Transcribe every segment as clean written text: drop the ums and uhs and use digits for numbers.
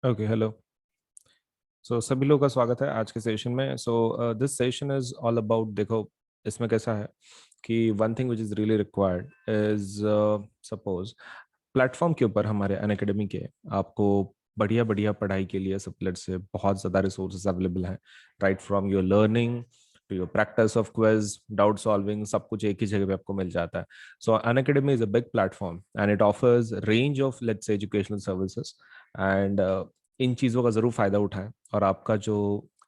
Okay, hello. सो सभी लोगों का स्वागत है आज के सेशन में। This session is all about, देखो इसमें कैसा है कि one thing which is really required is, suppose platform के ऊपर हमारे अनअकैडमी के आपको बढ़िया बढ़िया पढ़ाई के लिए सबलेट से बहुत ज़्यादा रिसोर्सेज अवेलेबल हैं। Right from your learning to your practice of quiz, doubt solving, सब कुछ एक ही जगह पे आपको मिल जाता है। सो Unacademy is a big platform and it offers range of let's say educational services and in चीज़ों का ज़रूर फ़ायदा उठाएं। और आपका जो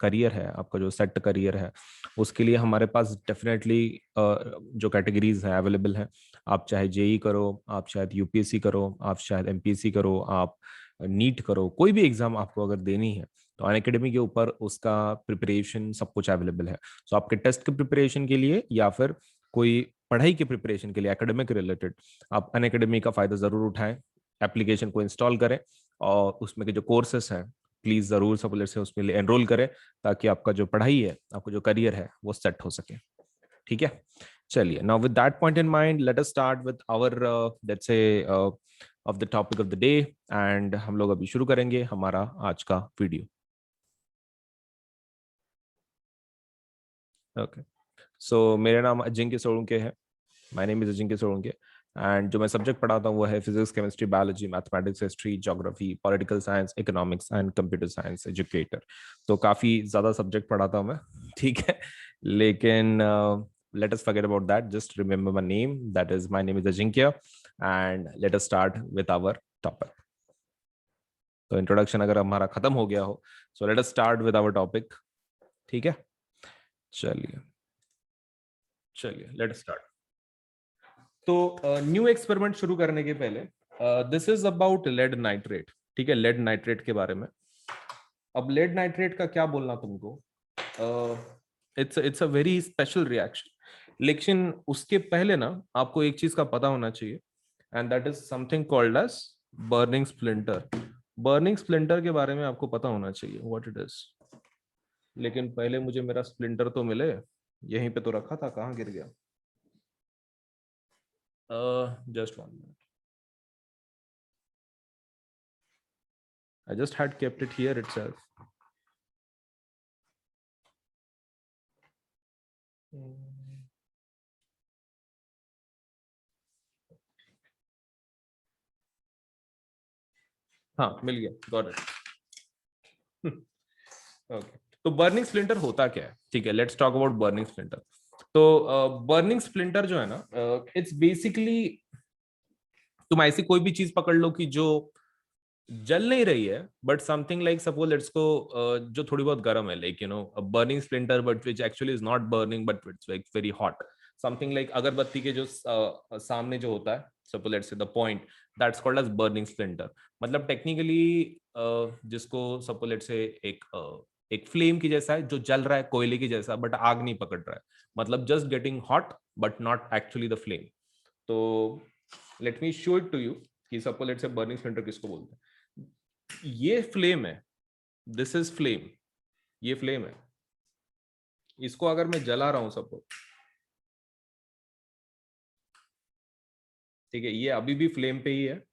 करियर है, आपका जो सेट करियर है, उसके लिए हमारे पास डेफिनेटली जो कैटेगरीज हैं अवेलेबल हैं। आप चाहे जेई करो, आप शायद यूपीएससी करो, आप शायद एमपीएससी करो, आप नीट करो, कोई भी एग्जाम आपको अगर देनी है तो अनअकैडमी के ऊपर उसका प्रिपरेशन सब कुछ अवेलेबल है। सो आपके टेस्ट के प्रिपरेशन के लिए या फिर कोई पढ़ाई के प्रिपरेशन के लिए एकेडमिक रिलेटेड, आप अनअकैडमी का फ़ायदा ज़रूर उठाएं। एप्लीकेशन को इंस्टॉल करें और उसमें के जो कोर्सेस हैं प्लीज जरूर सब से उसमें एनरोल करें, ताकि आपका जो पढ़ाई है, आपका जो करियर है वो सेट हो सके। ठीक है, चलिए। Now with that point in mind, let us start with our let's say of the topic of the day. And हम लोग अभी शुरू करेंगे हमारा आज का वीडियो। ओके, सो मेरा नाम अजिंक्य सोलंके है। My name is Ajinkya Solanke. And जो मैं सब्जेक्ट पढ़ाता हूँ वो है physics, chemistry, biology, mathematics, history, geography, political science, economics and computer science educator. तो काफ़ी ज़्यादा सब्जेक्ट पढ़ाता हूँ मैं। ठीक है, लेकिन let us forget about that. Just remember my name. That is, my name is Ajinkya. And let us start with our topic. तो इंट्रोडक्शन अगर हमारा खत्म हो गया हो, so let us start with our topic. ठीक है, चलिए चलिए, let us start. तो न्यू एक्सपेरिमेंट शुरू करने के पहले, this is about lead nitrate. ठीक है, लेड नाइट्रेट के बारे में। अब लेड नाइट्रेट का क्या बोलना तुमको, it's a very special reaction. लेकिन उसके पहले ना आपको एक चीज का पता होना चाहिए, and that is something called as burning splinter. Burning splinter के बारे में आपको पता होना चाहिए व्हाट इट इज। लेकिन पहले मुझे मेरा स्प्लिंटर तो मिले, यहीं पे तो रखा था, कहाँ गिर गया? Just one minute, I just had kept it here itself. हाँ, मिल गया, गॉट इट। ओके, तो बर्निंग स्प्लिंटर होता क्या है? ठीक है, let's talk about burning splinter. तो बर्निंग स्प्लिंटर जो है ना, इट्स बेसिकली, तुम ऐसी कोई भी चीज पकड़ लो कि जो जल नहीं रही है, but something like suppose let's को जो थोड़ी बहुत गर्म है, like burning splinter but which actually is not burning but it's like very hot. Something like अगरबत्ती के जो सामने जो होता है, suppose let's say the point, that's called as burning splinter. मतलब टेक्निकली जिसको सपोज लेट्स से एक फ्लेम की जैसा है, जो जल रहा है कोयले की जैसा, बट आग नहीं पकड़ रहा है, मतलब just getting hot but not actually the flame. तो let me show it to you कि suppose let's say burning splinter किसको बोलते हैं। ये फ्लेम है, दिस इज फ्लेम, ये फ्लेम है। इसको अगर मैं जला रहा हूं सपोज, ठीक है, ये अभी भी फ्लेम पे ही है।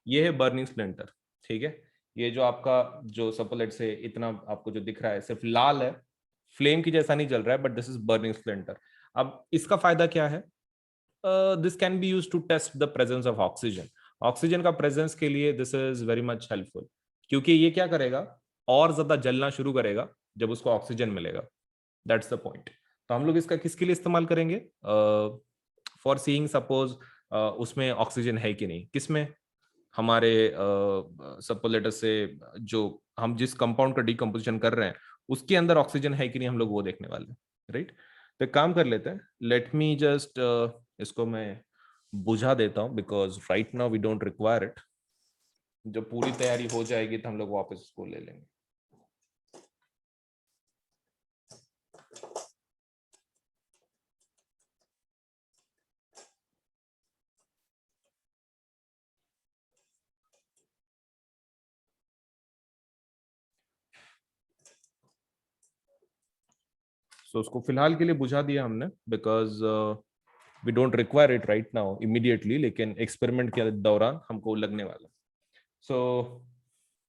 ये है बर्निंग स्प्लिंटर। ठीक है, ये जो आपका जो सपोज से इतना आपको जो दिख रहा है सिर्फ लाल है, फ्लेम की जैसा नहीं जल रहा है, but this is burning splinter. अब इसका फायदा क्या है? This can be use to test the presence of oxygen. Oxygen का प्रेजेंस के लिए this is very much helpful, क्योंकि ये क्या करेगा, और ज्यादा जलना शुरू करेगा जब उसको ऑक्सीजन मिलेगा। That's the point. तो हम लोग इसका किसके लिए इस्तेमाल करेंगे? फॉर सीइंग सपोज उसमें ऑक्सीजन है कि नहीं, किसमें, हमारे सपोलेटस से जो हम जिस कंपाउंड का डिकम्पोजिशन कर रहे हैं उसके अंदर ऑक्सीजन है कि नहीं, हम लोग वो देखने वाले हैं। राइट, तो एक काम कर लेते हैं, लेट मी जस्ट इसको मैं बुझा देता हूँ, because right now we don't require it. जब पूरी तैयारी हो जाएगी तो हम लोग वापस इसको ले लेंगे। सो उसको फिलहाल के लिए बुझा दिया हमने, because we don't require it right now immediately, लेकिन एक्सपेरिमेंट के दौरान हमको लगने वाला। सो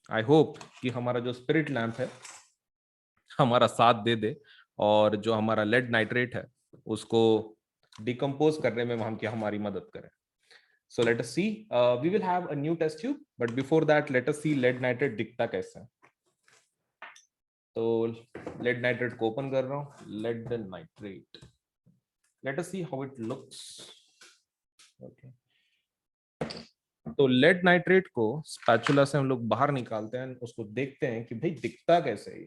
आई होप कि हमारा जो स्पिरिट लैम्प है हमारा साथ दे दे, और जो हमारा लेड नाइट्रेट है उसको डिकम्पोज करने में हम क्या हमारी मदद करें। So let us see. We will have a new test tube, but before that, let us see lead nitrate दिखता कैसे है। तो lead nitrate को ओपन कर रहा हूँ। lead nitrate. Let us see how it looks. Okay. तो lead nitrate को स्पैचुला से हम लोग बाहर निकालते हैं, उसको देखते हैं कि भाई दिखता कैसे है।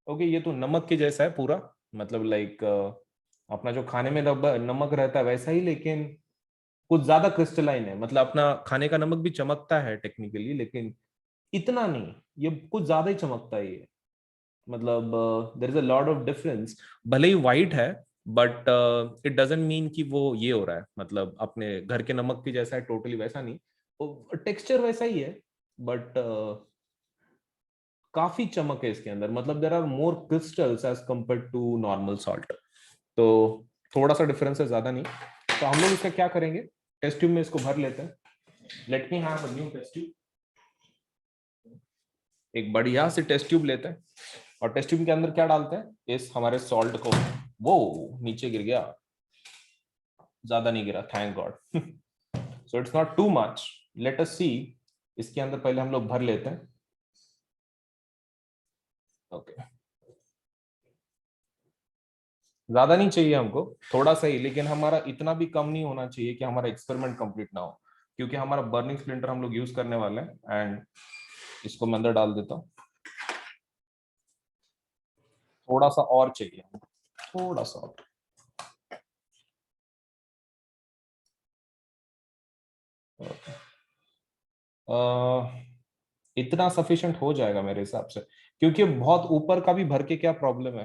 ओके, ये तो नमक के जैसा है पूरा, मतलब लाइक अपना जो खाने में नमक रहता है वैसा ही, लेकिन कुछ ज्यादा क्रिस्टलाइन है। मतलब अपना खाने का नमक भी चमकता है टेक्निकली, लेकिन इतना नहीं, ये कुछ ज्यादा ही चमकता है ये। मतलब there is a lot of difference. भले ही वाइट है, बट इट डजंट मीन कि वो ये हो रहा है, मतलब अपने घर के नमक की जैसा है, टोटली वैसा नहीं। टेक्सचर वैसा ही है, बट काफी चमक है इसके अंदर। मतलब there are more crystals as compare to normal salt. तो थोड़ा सा डिफरेंस है, ज्यादा नहीं। तो हम लोग इसका क्या करेंगे, टेस्ट ट्यूब में इसको भर लेते हैं। Let me have a new test tube. एक बढ़िया से टेस्ट ट्यूब लेते हैं, और टेस्ट ट्यूब के अंदर क्या डालते हैं, इस हमारे सॉल्ट को। वो नीचे गिर गया, ज्यादा नहीं गिरा, thank God. So it's not too much. Let us see, इसके अंदर पहले हम लोग भर लेते हैं। ओके, ज्यादा नहीं चाहिए हमको, थोड़ा सा ही, लेकिन हमारा इतना भी कम नहीं होना चाहिए कि हमारा एक्सपेरिमेंट कंप्लीट ना हो, क्योंकि हमारा बर्निंग स्प्लिंटर हम लोग यूज करने वाले हैं। एंड इसको मैं अंदर डाल देता हूँ। थोड़ा सा और चाहिए, थोड़ा सा और। इतना सफिशिएंट हो जाएगा मेरे हिसाब से, क्योंकि बहुत ऊपर का भी भर के क्या प्रॉब्लम है।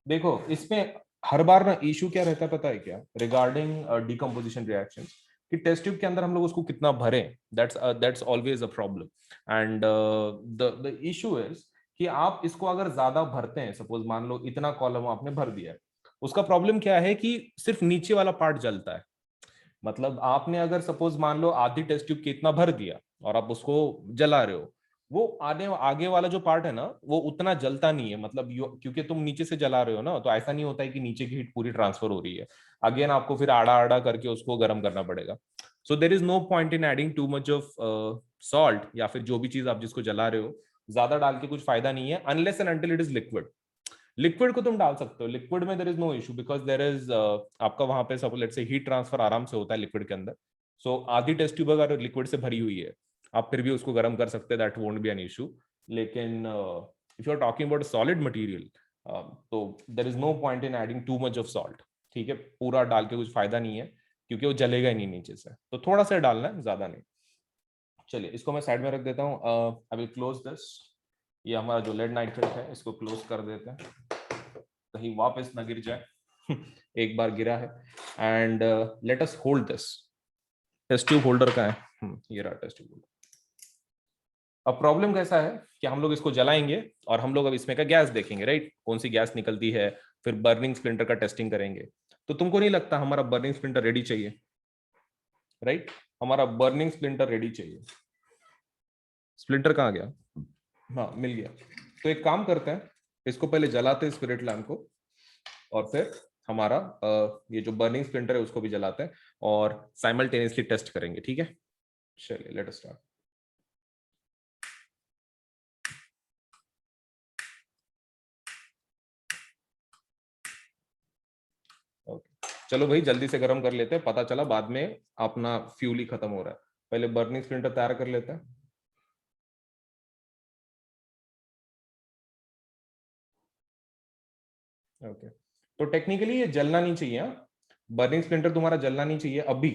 देखो इसमें हर बार ना इशू क्या रहता है पता है क्या, रिगार्डिंग डिकम्पोजिशन रिएक्शन, कि टेस्ट ट्यूब के अंदर हम लोग उसको कितना भरें, that's always a problem. And the issue is कि आप इसको अगर ज्यादा भरते हैं, सपोज मान लो इतना कॉलम आपने भर दिया है, उसका प्रॉब्लम क्या है कि सिर्फ नीचे वाला पार्ट जलता है। मतलब आपने अगर सपोज मान लो आधी टेस्ट ट्यूब कितना भर दिया और आप उसको जला रहे हो, वो आने आगे वाला जो पार्ट है ना वो उतना जलता नहीं है। मतलब क्योंकि तुम नीचे से जला रहे हो ना, तो ऐसा नहीं होता है कि नीचे की हीट पूरी ट्रांसफर हो रही है। अगेन आपको फिर आड़ा आड़ा करके उसको गर्म करना पड़ेगा। So there is no point in adding too much of salt, या फिर जो भी चीज आप जिसको जला रहे हो ज्यादा डाल के कुछ फायदा नहीं है, unless and until it is liquid. Liquid को तुम डाल सकते हो, लिक्विड में there is no issue, because there is आपका वहां पे सब लेट से हीट ट्रांसफर आराम से होता है लिक्विड के अंदर। सो आधी टेस्ट ट्यूब अगर लिक्विड से भरी हुई है, आप फिर भी उसको गर्म कर सकते हैं, that won't be an issue. लेकिन if you are talking about solid material, तो there is no point in adding too much of salt. ठीक है, पूरा डाल के कुछ फायदा नहीं है, क्योंकि वो जलेगा ही नहीं नीचे से, तो थोड़ा सा डालना है, ज्यादा नहीं। चलिए इसको मैं साइड में रख देता हूँ। I will close this. ये हमारा जो लेड नाइट्रेट है इसको क्लोज कर देते हैं, कहीं वापस ना गिर जाए। एक बार गिरा है। And let us hold this. Test tube holder का है, ये रहा टेस्ट ट्यूब होल्डर। अब प्रॉब्लम कैसा है कि हम लोग इसको जलाएंगे और हम लोग अब इसमें का गैस देखेंगे, राइट, कौन सी गैस निकलती है, फिर बर्निंग स्प्लिंटर का टेस्टिंग करेंगे। तो तुमको नहीं लगता हमारा बर्निंग स्प्लिंटर रेडी चाहिए, राइट? हमारा बर्निंग स्प्लिंटर रेडी चाहिए। स्प्लिंटर कहाँ गया? हाँ, मिल गया। तो एक काम करते हैं, इसको पहले जलाते हैं स्पिरिट लैम्प को, और फिर हमारा ये जो बर्निंग स्प्लिंटर है उसको भी जलाते हैं, और साइमल्टेनियसली टेस्ट करेंगे, ठीक है? चलिए लेट अस स्टार्ट। ओके, चलो भाई जल्दी से गर्म कर लेते हैं, पता चला बाद में अपना फ्यूल ही खत्म हो रहा है। पहले बर्निंग स्प्लिंटर तैयार कर लेते हैं। ओके, तो टेक्निकली ये जलना नहीं चाहिए, हाँ? बर्निंग स्प्लिंटर तुम्हारा जलना नहीं चाहिए अभी,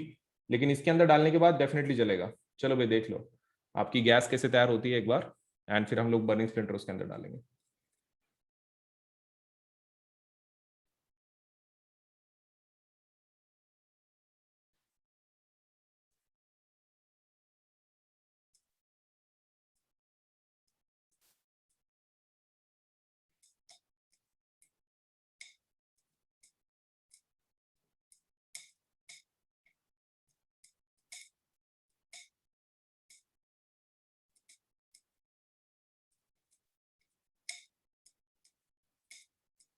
लेकिन इसके अंदर डालने के बाद डेफिनेटली जलेगा। चलो भाई देख लो आपकी गैस कैसे तैयार होती है एक बार, एंड फिर हम लोग बर्निंग स्प्लिंटर उसके अंदर डालेंगे।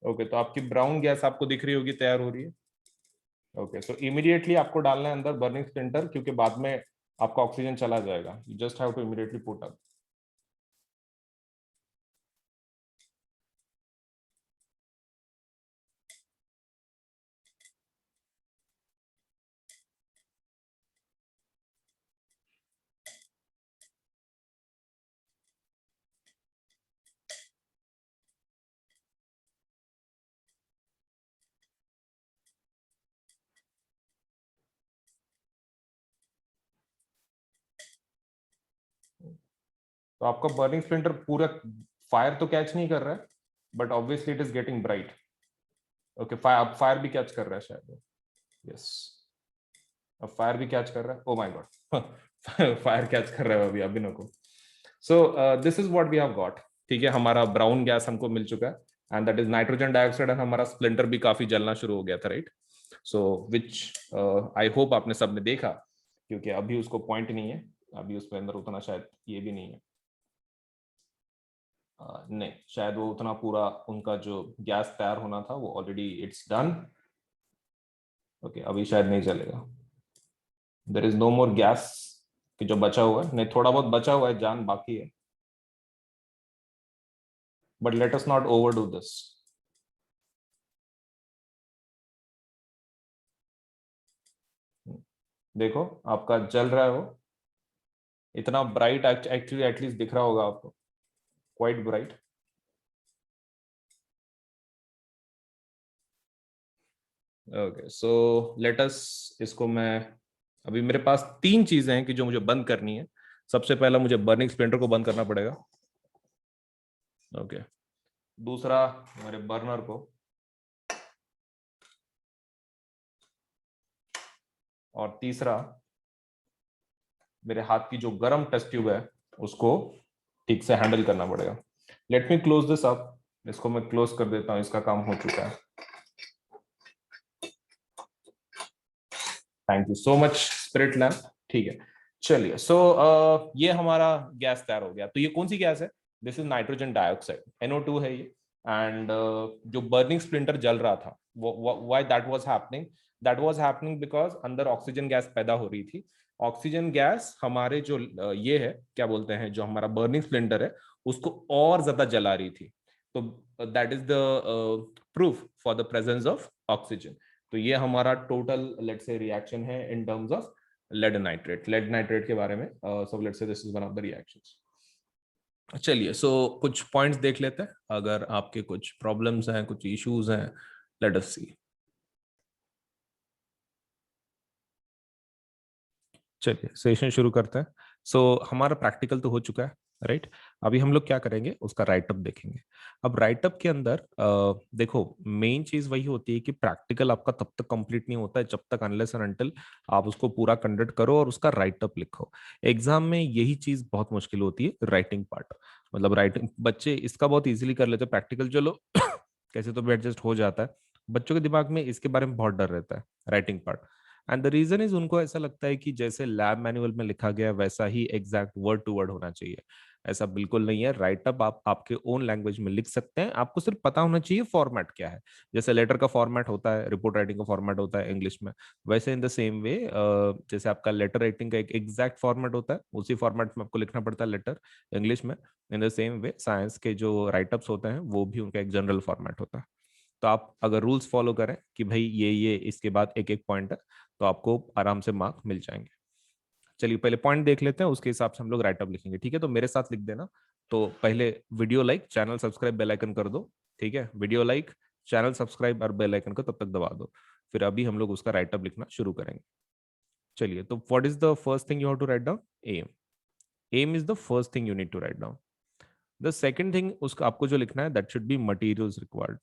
ओके, तो आपकी ब्राउन गैस आपको दिख रही होगी, तैयार हो रही है। ओके, सो इमीडिएटली आपको डालना है अंदर बर्निंग स्प्लिंटर, क्योंकि बाद में आपका ऑक्सीजन चला जाएगा। You just have to immediately put up. तो आपका बर्निंग स्प्लिंटर पूरा फायर तो कैच नहीं कर रहा है, but obviously it is getting bright. Okay, fire fire भी कैच कर रहा है शायद। यस, अब फायर भी कैच कर रहा है। Oh my god, fire catch कर रहा है अभी अभी को। So this is what we have got. ठीक है, हमारा ब्राउन गैस हमको मिल चुका है, and that is nitrogen dioxide, एंड हमारा स्प्लिंटर भी काफी जलना शुरू हो गया था, right. So which I hope आपने सबने देखा, क्योंकि अभी उसको पॉइंट नहीं है, अभी उसके अंदर उतना शायद ये भी नहीं है। नहीं, शायद वो उतना पूरा उनका जो गैस तैयार होना था वो ऑलरेडी इट्स डन। ओके, अभी शायद नहीं चलेगा। There is no more gas कि जो बचा हुआ है, नहीं थोड़ा बहुत बचा हुआ है, जान बाकी है, but let us not overdo this. देखो, आपका जल रहा है वो, इतना ब्राइट एक्चुअली एटलीस्ट दिख रहा होगा आपको, quite bright. Okay, so let us, इसको मैं, अभी मेरे पास तीन चीजें हैं कि जो मुझे बंद करनी है। सबसे पहला मुझे बर्निंग स्प्लिंटर को बंद करना पड़ेगा। ओके, दूसरा मेरे बर्नर को, और तीसरा मेरे हाथ की जो गर्म टेस्ट ट्यूब है उसको ठीक से हैंडल करना पड़ेगा। Let me close this up. इसको मैं क्लोज कर देता हूं, इसका काम हो चुका है। Thank you so much spirit lamp. ठीक है, चलिए। सो ये हमारा गैस तैयार हो गया। तो ये कौन सी गैस है? This is nitrogen dioxide, NO2 है ये। एंड जो बर्निंग स्प्लिंटर जल रहा था, why that was happening because अंदर ऑक्सीजन गैस पैदा हो रही थी। ऑक्सीजन गैस हमारे जो ये है, क्या बोलते हैं, जो हमारा बर्निंग स्प्लिंटर है उसको और ज्यादा जला रही थी। तो that is the proof for the presence of oxygen. तो ये हमारा टोटल लेट से रिएक्शन है in terms of lead nitrate के बारे में। So let's say this is one of the reactions. चलिए, सो कुछ पॉइंट्स देख लेते हैं, अगर आपके कुछ प्रॉब्लम्स हैं, कुछ इश्यूज हैं, लेट अस सी। चलिए, सेशन शुरू करते हैं। सो हमारा प्रैक्टिकल तो हो चुका है, राइट। अभी हम लोग क्या करेंगे, उसका राइटअप देखेंगे। अब राइटअप के अंदर देखो, मेन चीज वही होती है कि प्रैक्टिकल आपका तब तक कंप्लीट नहीं होता है जब तक अनलेस एंड अनटिल आप उसको पूरा कंडक्ट करो और उसका राइटअप लिखो। एग्जाम में यही चीज बहुत मुश्किल होती है, राइटिंग पार्ट। मतलब राइटिंग बच्चे इसका बहुत इजीली कर लेते हैं, प्रैक्टिकल चलो कैसे तो भी एडजस्ट हो जाता है। बच्चों के दिमाग में इसके बारे में बहुत डर रहता है, writing part. And the reason is, उनको ऐसा लगता है कि जैसे लैब मैनुअल में लिखा गया वैसा ही एग्जैक्ट वर्ड टू वर्ड होना चाहिए। ऐसा बिल्कुल नहीं है। राइटअप आप आपके ओन लैंग्वेज में लिख सकते हैं, आपको सिर्फ पता होना चाहिए फॉर्मेट क्या है। जैसे लेटर का फॉर्मेट होता है, रिपोर्ट राइटिंग का फॉर्मेट होता है इंग्लिश में, वैसे इन द सेम वे जैसे आपका लेटर राइटिंग का एक एग्जैक्ट फॉर्मेट होता है, उसी फॉर्मेट में आपको लिखना पड़ता है लेटर इंग्लिश में। In the same way science के जो राइटअप्स होते हैं वो भी उनका एक जनरल फॉर्मेट होता है। तो आप अगर रूल्स फॉलो करें कि भाई ये इसके बाद एक एक पॉइंट है, तो आपको आराम से मार्क मिल जाएंगे। चलिए, पहले पॉइंट देख लेते हैं, उसके हिसाब से हम लोग राइटअप लिखेंगे, ठीक है। तो मेरे साथ लिख देना। तो पहले video like, channel subscribe, bell icon कर दो। ठीक है, वीडियो लाइक, चैनल सब्सक्राइब और बेल आइकन को तब तक दबा दो। फिर अभी हम लोग उसका राइटअप लिखना शुरू करेंगे। चलिए, तो what is the first thing you have to write down? Aim. Aim is the first thing you need to write down. The second thing उसका आपको जो लिखना है, that should be materials required.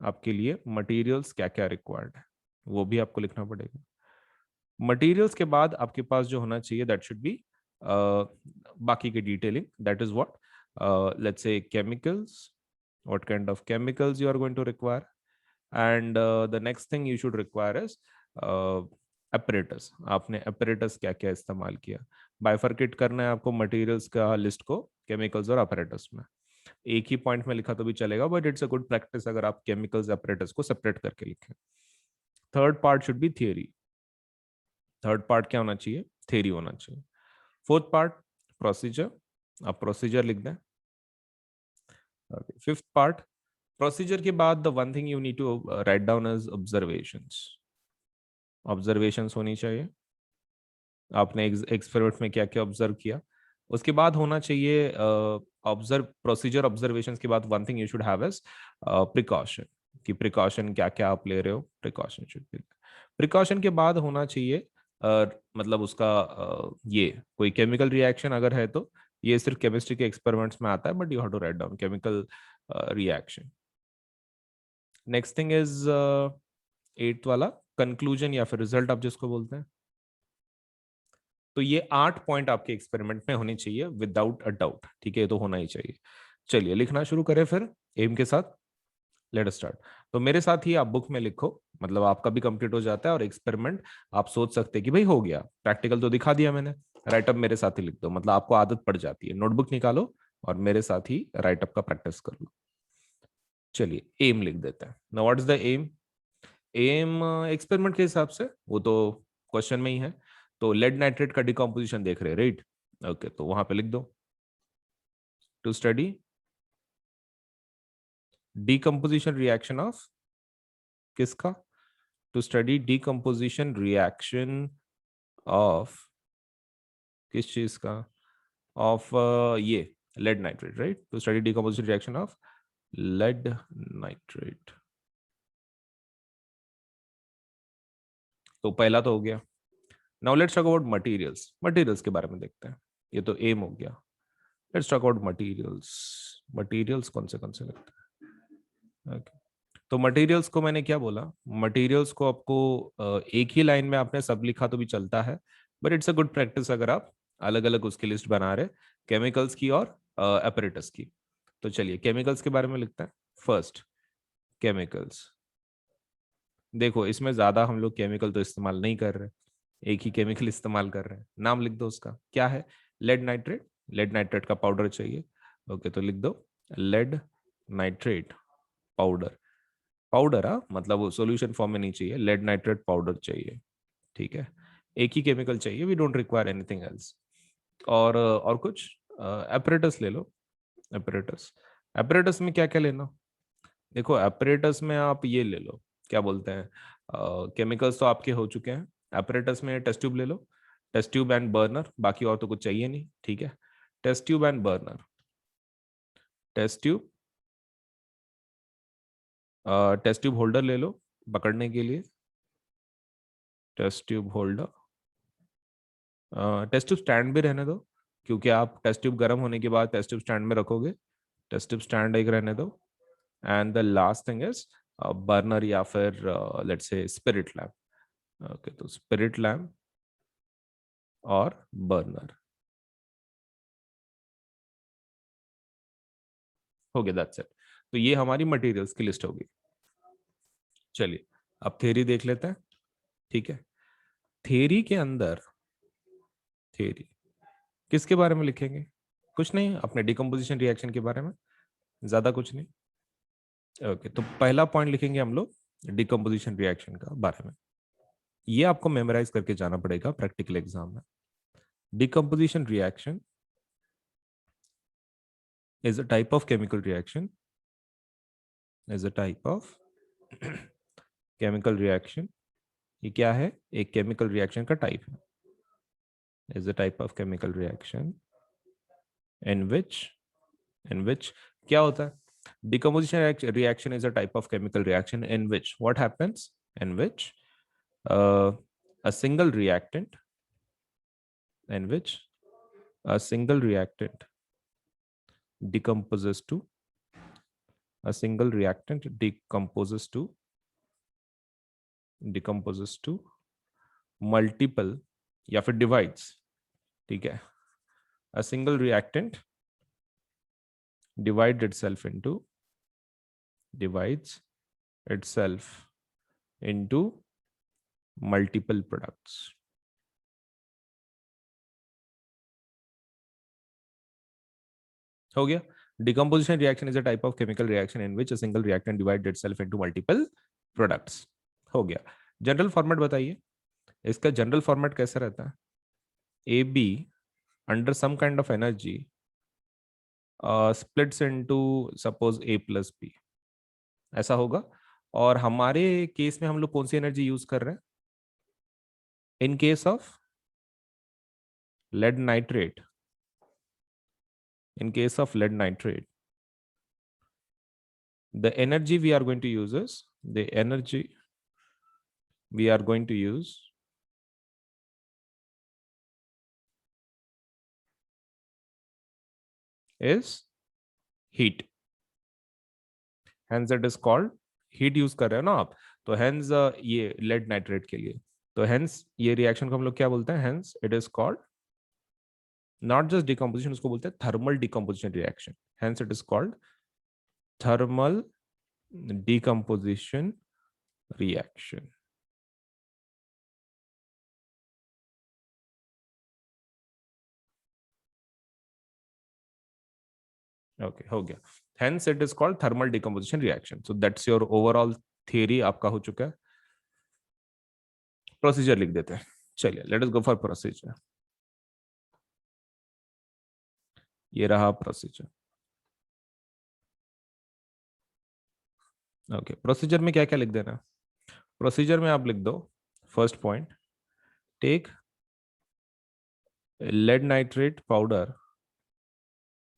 आपके लिए मटेरियल्स क्या क्या रिक्वायर्ड है वो भी आपको लिखना पड़ेगा। मटेरियल्स के बाद आपके पास जो होना चाहिए, दैट शुड बी बाकी की detailing, that is what let's say chemicals, what kind of chemicals you are going to require, and the next thing you should require is apparatus। आपने apparatus क्या क्या इस्तेमाल किया, बाइफरकेट करना है आपको मटेरियल्स का लिस्ट को केमिकल्स और apparatus में। एक ही पॉइंट में लिखा तो भी चलेगा, but it's a good practice अगर आप केमिकल्स apparatus को सेपरेट करके लिखें. Third part should be theory. Third part क्या होना चाहिए? थियरी होना चाहिए. Fourth part procedure. आप प्रोसीजर लिख दें. फिफ्थ पार्ट प्रोसीजर के बाद the one thing you need to write down is observations. Observations होनी चाहिए. आपने एक्सपेरिमेंट में क्या क्या ऑब्जर्व किया. उसके बाद होना चाहिए ऑब्जर्व प्रोसीजर ऑब्जर्वेशंस के बाद one thing you should have is precaution. कि प्रिकॉशन क्या क्या आप ले रहे हो. Precaution should be. प्रिकॉशन के बाद होना चाहिए मतलब उसका ये कोई केमिकल रिएक्शन अगर है तो ये सिर्फ केमिस्ट्री के एक्सपेरिमेंट्स में आता है, but you have to write down chemical reaction. Next thing is eighth वाला कंक्लूजन या फिर रिजल्ट आप जिसको बोलते हैं. तो ये 8 पॉइंट आपके एक्सपेरिमेंट में होने चाहिए विदाउट अ डाउट. ठीक है, ये तो होना ही चाहिए. चलिए लिखना शुरू करें फिर एम के साथ. Late us start. तो मेरे साथ ही आप बुक में लिखो, मतलब आपका भी कंप्लीट हो जाता है और एक्सपेरिमेंट आप सोच सकते हैं कि भाई हो गया, प्रैक्टिकल तो दिखा दिया मैंने. राइटअप मेरे साथ ही लिख दो, मतलब आपको आदत पड़ जाती है. नोटबुक निकालो और मेरे साथ ही राइटअप का प्रैक्टिस कर लो. चलिए एम लिख देते हैं. Now what is the aim? Aim experiment के हिसाब से वो तो क्वेश्चन में ही है. तो लेड नाइट्रेट का डिकम्पोजिशन देख रहे हैं, राइट? ओके, तो वहां पे लिख दो to study decomposition reaction of किसका? To study decomposition reaction of किस चीज का? ऑफ ये lead nitrate, right? To study decomposition reaction of lead nitrate. तो पहला तो हो गया. Now let's talk about materials. Materials के बारे में देखते हैं. ये तो एम हो गया. Let's talk about materials. Materials कौन से लगते हैं? okay. तो मटेरियल्स को मैंने क्या बोला? मटेरियल्स को आपको एक ही लाइन में आपने सब लिखा तो भी चलता है, but it's a good practice अगर आप अलग अलग उसकी लिस्ट बना रहे, केमिकल्स की और apparatus की. तो चलिए केमिकल्स के बारे में लिखते हैं. First chemicals. देखो इसमें ज्यादा हम लोग केमिकल तो इस्तेमाल नहीं कर रहे, एक ही केमिकल इस्तेमाल कर रहे हैं. नाम लिख दो उसका. क्या है? Lead nitrate. लेड नाइट्रेट का पाउडर चाहिए. ओके, तो लिख दो लेड नाइट्रेट पाउडर. पाउडर, हाँ, मतलब वो सॉल्यूशन फॉर्म में नहीं चाहिए. लेड नाइट्रेट पाउडर चाहिए. ठीक है, एक ही केमिकल चाहिए. We don't require anything else. और कुछ एपरेटस ले लो. एपरेटस. एपरेटस में क्या क्या लेना? देखो एपरेटस में आप ये ले लो, क्या बोलते हैं, केमिकल्स तो आपके हो चुके हैं. एपरेटस में टेस्ट ट्यूब ले लो. टेस्ट ट्यूब एंड बर्नर, बाकी और तो कुछ चाहिए नहीं. ठीक है, test tube and burner. Test tube, test tube holder ले लो पकड़ने के लिए. Test tube holder. Test tube stand भी रहने दो, क्योंकि आप टेस्ट ट्यूब गर्म होने के बाद टेस्ट ट्यूब स्टैंड में रखोगे. टेस्ट ट्यूब स्टैंड एक रहने दो. And the last thing is burner या फिर let's say spirit lamp. Okay, तो स्पिरिट लैम्प और बर्नर हो गया. That's it. तो ये हमारी मटेरियल्स की लिस्ट होगी. चलिए अब थ्योरी देख लेते हैं. ठीक है, थ्योरी के अंदर थ्योरी किसके बारे में लिखेंगे? कुछ नहीं, अपने डिकम्पोजिशन रिएक्शन के बारे में, ज्यादा कुछ नहीं. ओके, तो पहला पॉइंट लिखेंगे हम लोग डिकम्पोजिशन रिएक्शन का बारे में. ये आपको मेमोराइज करके जाना पड़ेगा प्रैक्टिकल एग्जाम में. Decomposition reaction is a type of chemical reaction. is a type of chemical reaction. ये क्या है? एक केमिकल रिएक्शन का टाइप है. is a type of chemical reaction in which क्या होता है? Decomposition reaction is a type of chemical reaction in which what happens? In which a single reactant in which a single reactant decomposes to a single reactant decomposes to multiple या फिर divides. ठीक है, a single reactant divides itself into multiple products. हो गया. Decomposition reaction is a type of chemical reaction in which a single reactant divides itself into multiple products. हो गया. General format बताइए, इसका जनरल फॉर्मेट कैसा रहता है? A B under some kind of energy splits into suppose A plus B, ऐसा होगा. और हमारे केस में हम लोग कौन सी एनर्जी यूज कर रहे हैं? In case of lead nitrate, in case of lead nitrate, the energy we are going to use is, the energy we are going to use is heat. Hence it is called heat. Use कर रहे हो ना आप, तो hence ये lead nitrate के लिए, तो hence ये रिएक्शन को हम लोग क्या बोलते हैं? hence it is called not just decomposition, उसको बोलते हैं thermal decomposition reaction. hence it is called thermal decomposition reaction. Okay, हो गया. Hence it is called thermal decomposition reaction. So that's your overall theory आपका हो चुका है. प्रोसीजर लिख देते हैं. चलिए, let us go for procedure. ये रहा प्रोसीजर. ओके, प्रोसीजर में क्या क्या लिख देना? प्रोसीजर में आप लिख दो, first point, take lead nitrate powder,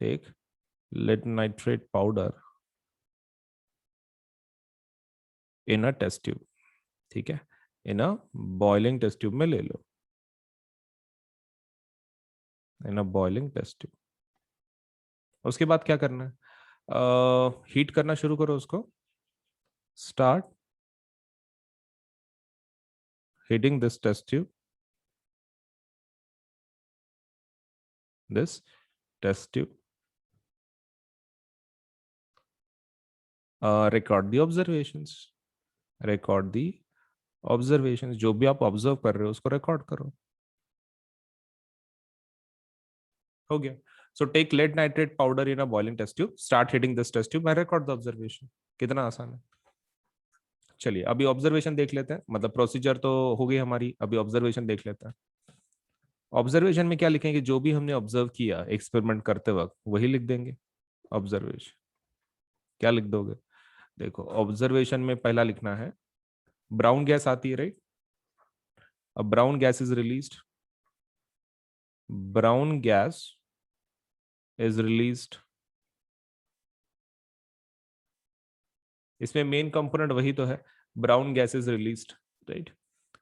take lead nitrate powder in a test tube. ठीक है, इन अ बॉइलिंग टेस्ट ट्यूब में ले लो, इन अ बॉइलिंग टेस्ट ट्यूब. उसके बाद क्या करना है? हीट करना शुरू करो उसको. Start heating this test tube, this test tube. Record the observations, record the observations. जो भी आप ऑब्जर्व कर रहे हो उसको रिकॉर्ड करो. हो गया. So take lead nitrate powder in a boiling test tube, start heating this test tube and record the observation. कितना आसान है. चलिए, अभी ऑब्जर्वेशन देख लेते हैं. मतलब प्रोसीजर तो हो गई हमारी, अभी ऑब्जर्वेशन देख लेते हैं. ऑब्जर्वेशन में क्या लिखेंगे? जो भी हमने ऑब्जर्व किया एक्सपेरिमेंट करते वक्त वही लिख देंगे. ऑब्जर्वेशन क्या लिख दोगे? देखो, ऑब्जर्वेशन में पहला लिखना है, ब्राउन गैस आती है, राइट? अब brown gas is released, brown gas is released. इसमें मेन कंपोनेंट वही तो है, brown gas is released, right?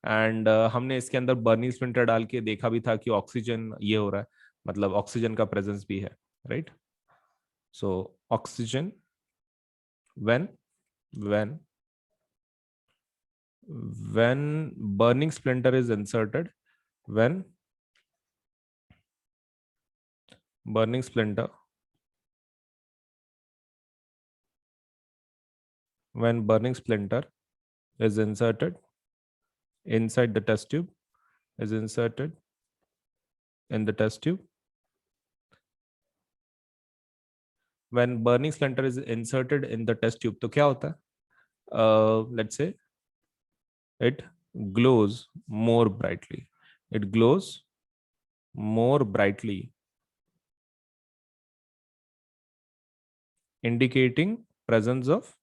And हमने इसके अंदर बर्निंग स्प्लिंटर डाल के देखा भी था कि ऑक्सीजन ये हो रहा है, मतलब ऑक्सीजन का प्रेजेंस भी है, right? So oxygen when when burning splinter is inserted, when burning splinter when burning splinter is inserted inside the test tube, is inserted in the test tube, when burning splinter is inserted in the test tube, तो क्या होता है? Let's say it glows more brightly, it glows more brightly, indicating presence of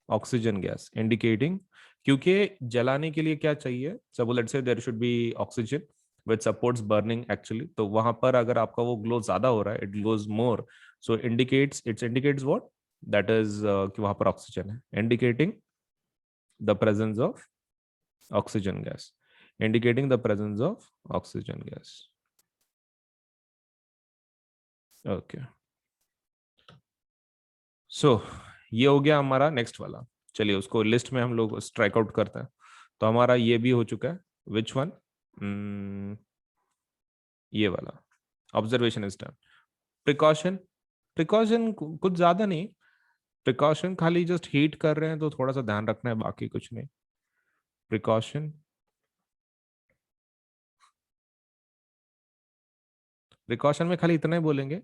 oxygen gas, indicating, क्योंकि जलाने के लिए क्या चाहिए? Suppose let's say there should be oxygen which supports burning actually, तो वहां पर अगर आपका वो ग्लो ज्यादा हो रहा है, it glows more, so indicates what? That is कि वहां पर ऑक्सीजन है, indicating the presence of oxygen gas, indicating the presence of oxygen gas. Okay, so ये हो गया हमारा नेक्स्ट वाला. चलिए, उसको लिस्ट में हम लोग स्ट्राइक आउट करते हैं. तो हमारा ये भी हो चुका है. Which one? ये वाला. Observation is done. Precaution, precaution कुछ ज्यादा नहीं. प्रिकॉशन खाली जस्ट हीट कर रहे हैं तो थोड़ा सा ध्यान रखना है, बाकी कुछ नहीं. प्रिकॉशन, प्रिकॉशन में खाली इतना ही बोलेंगे,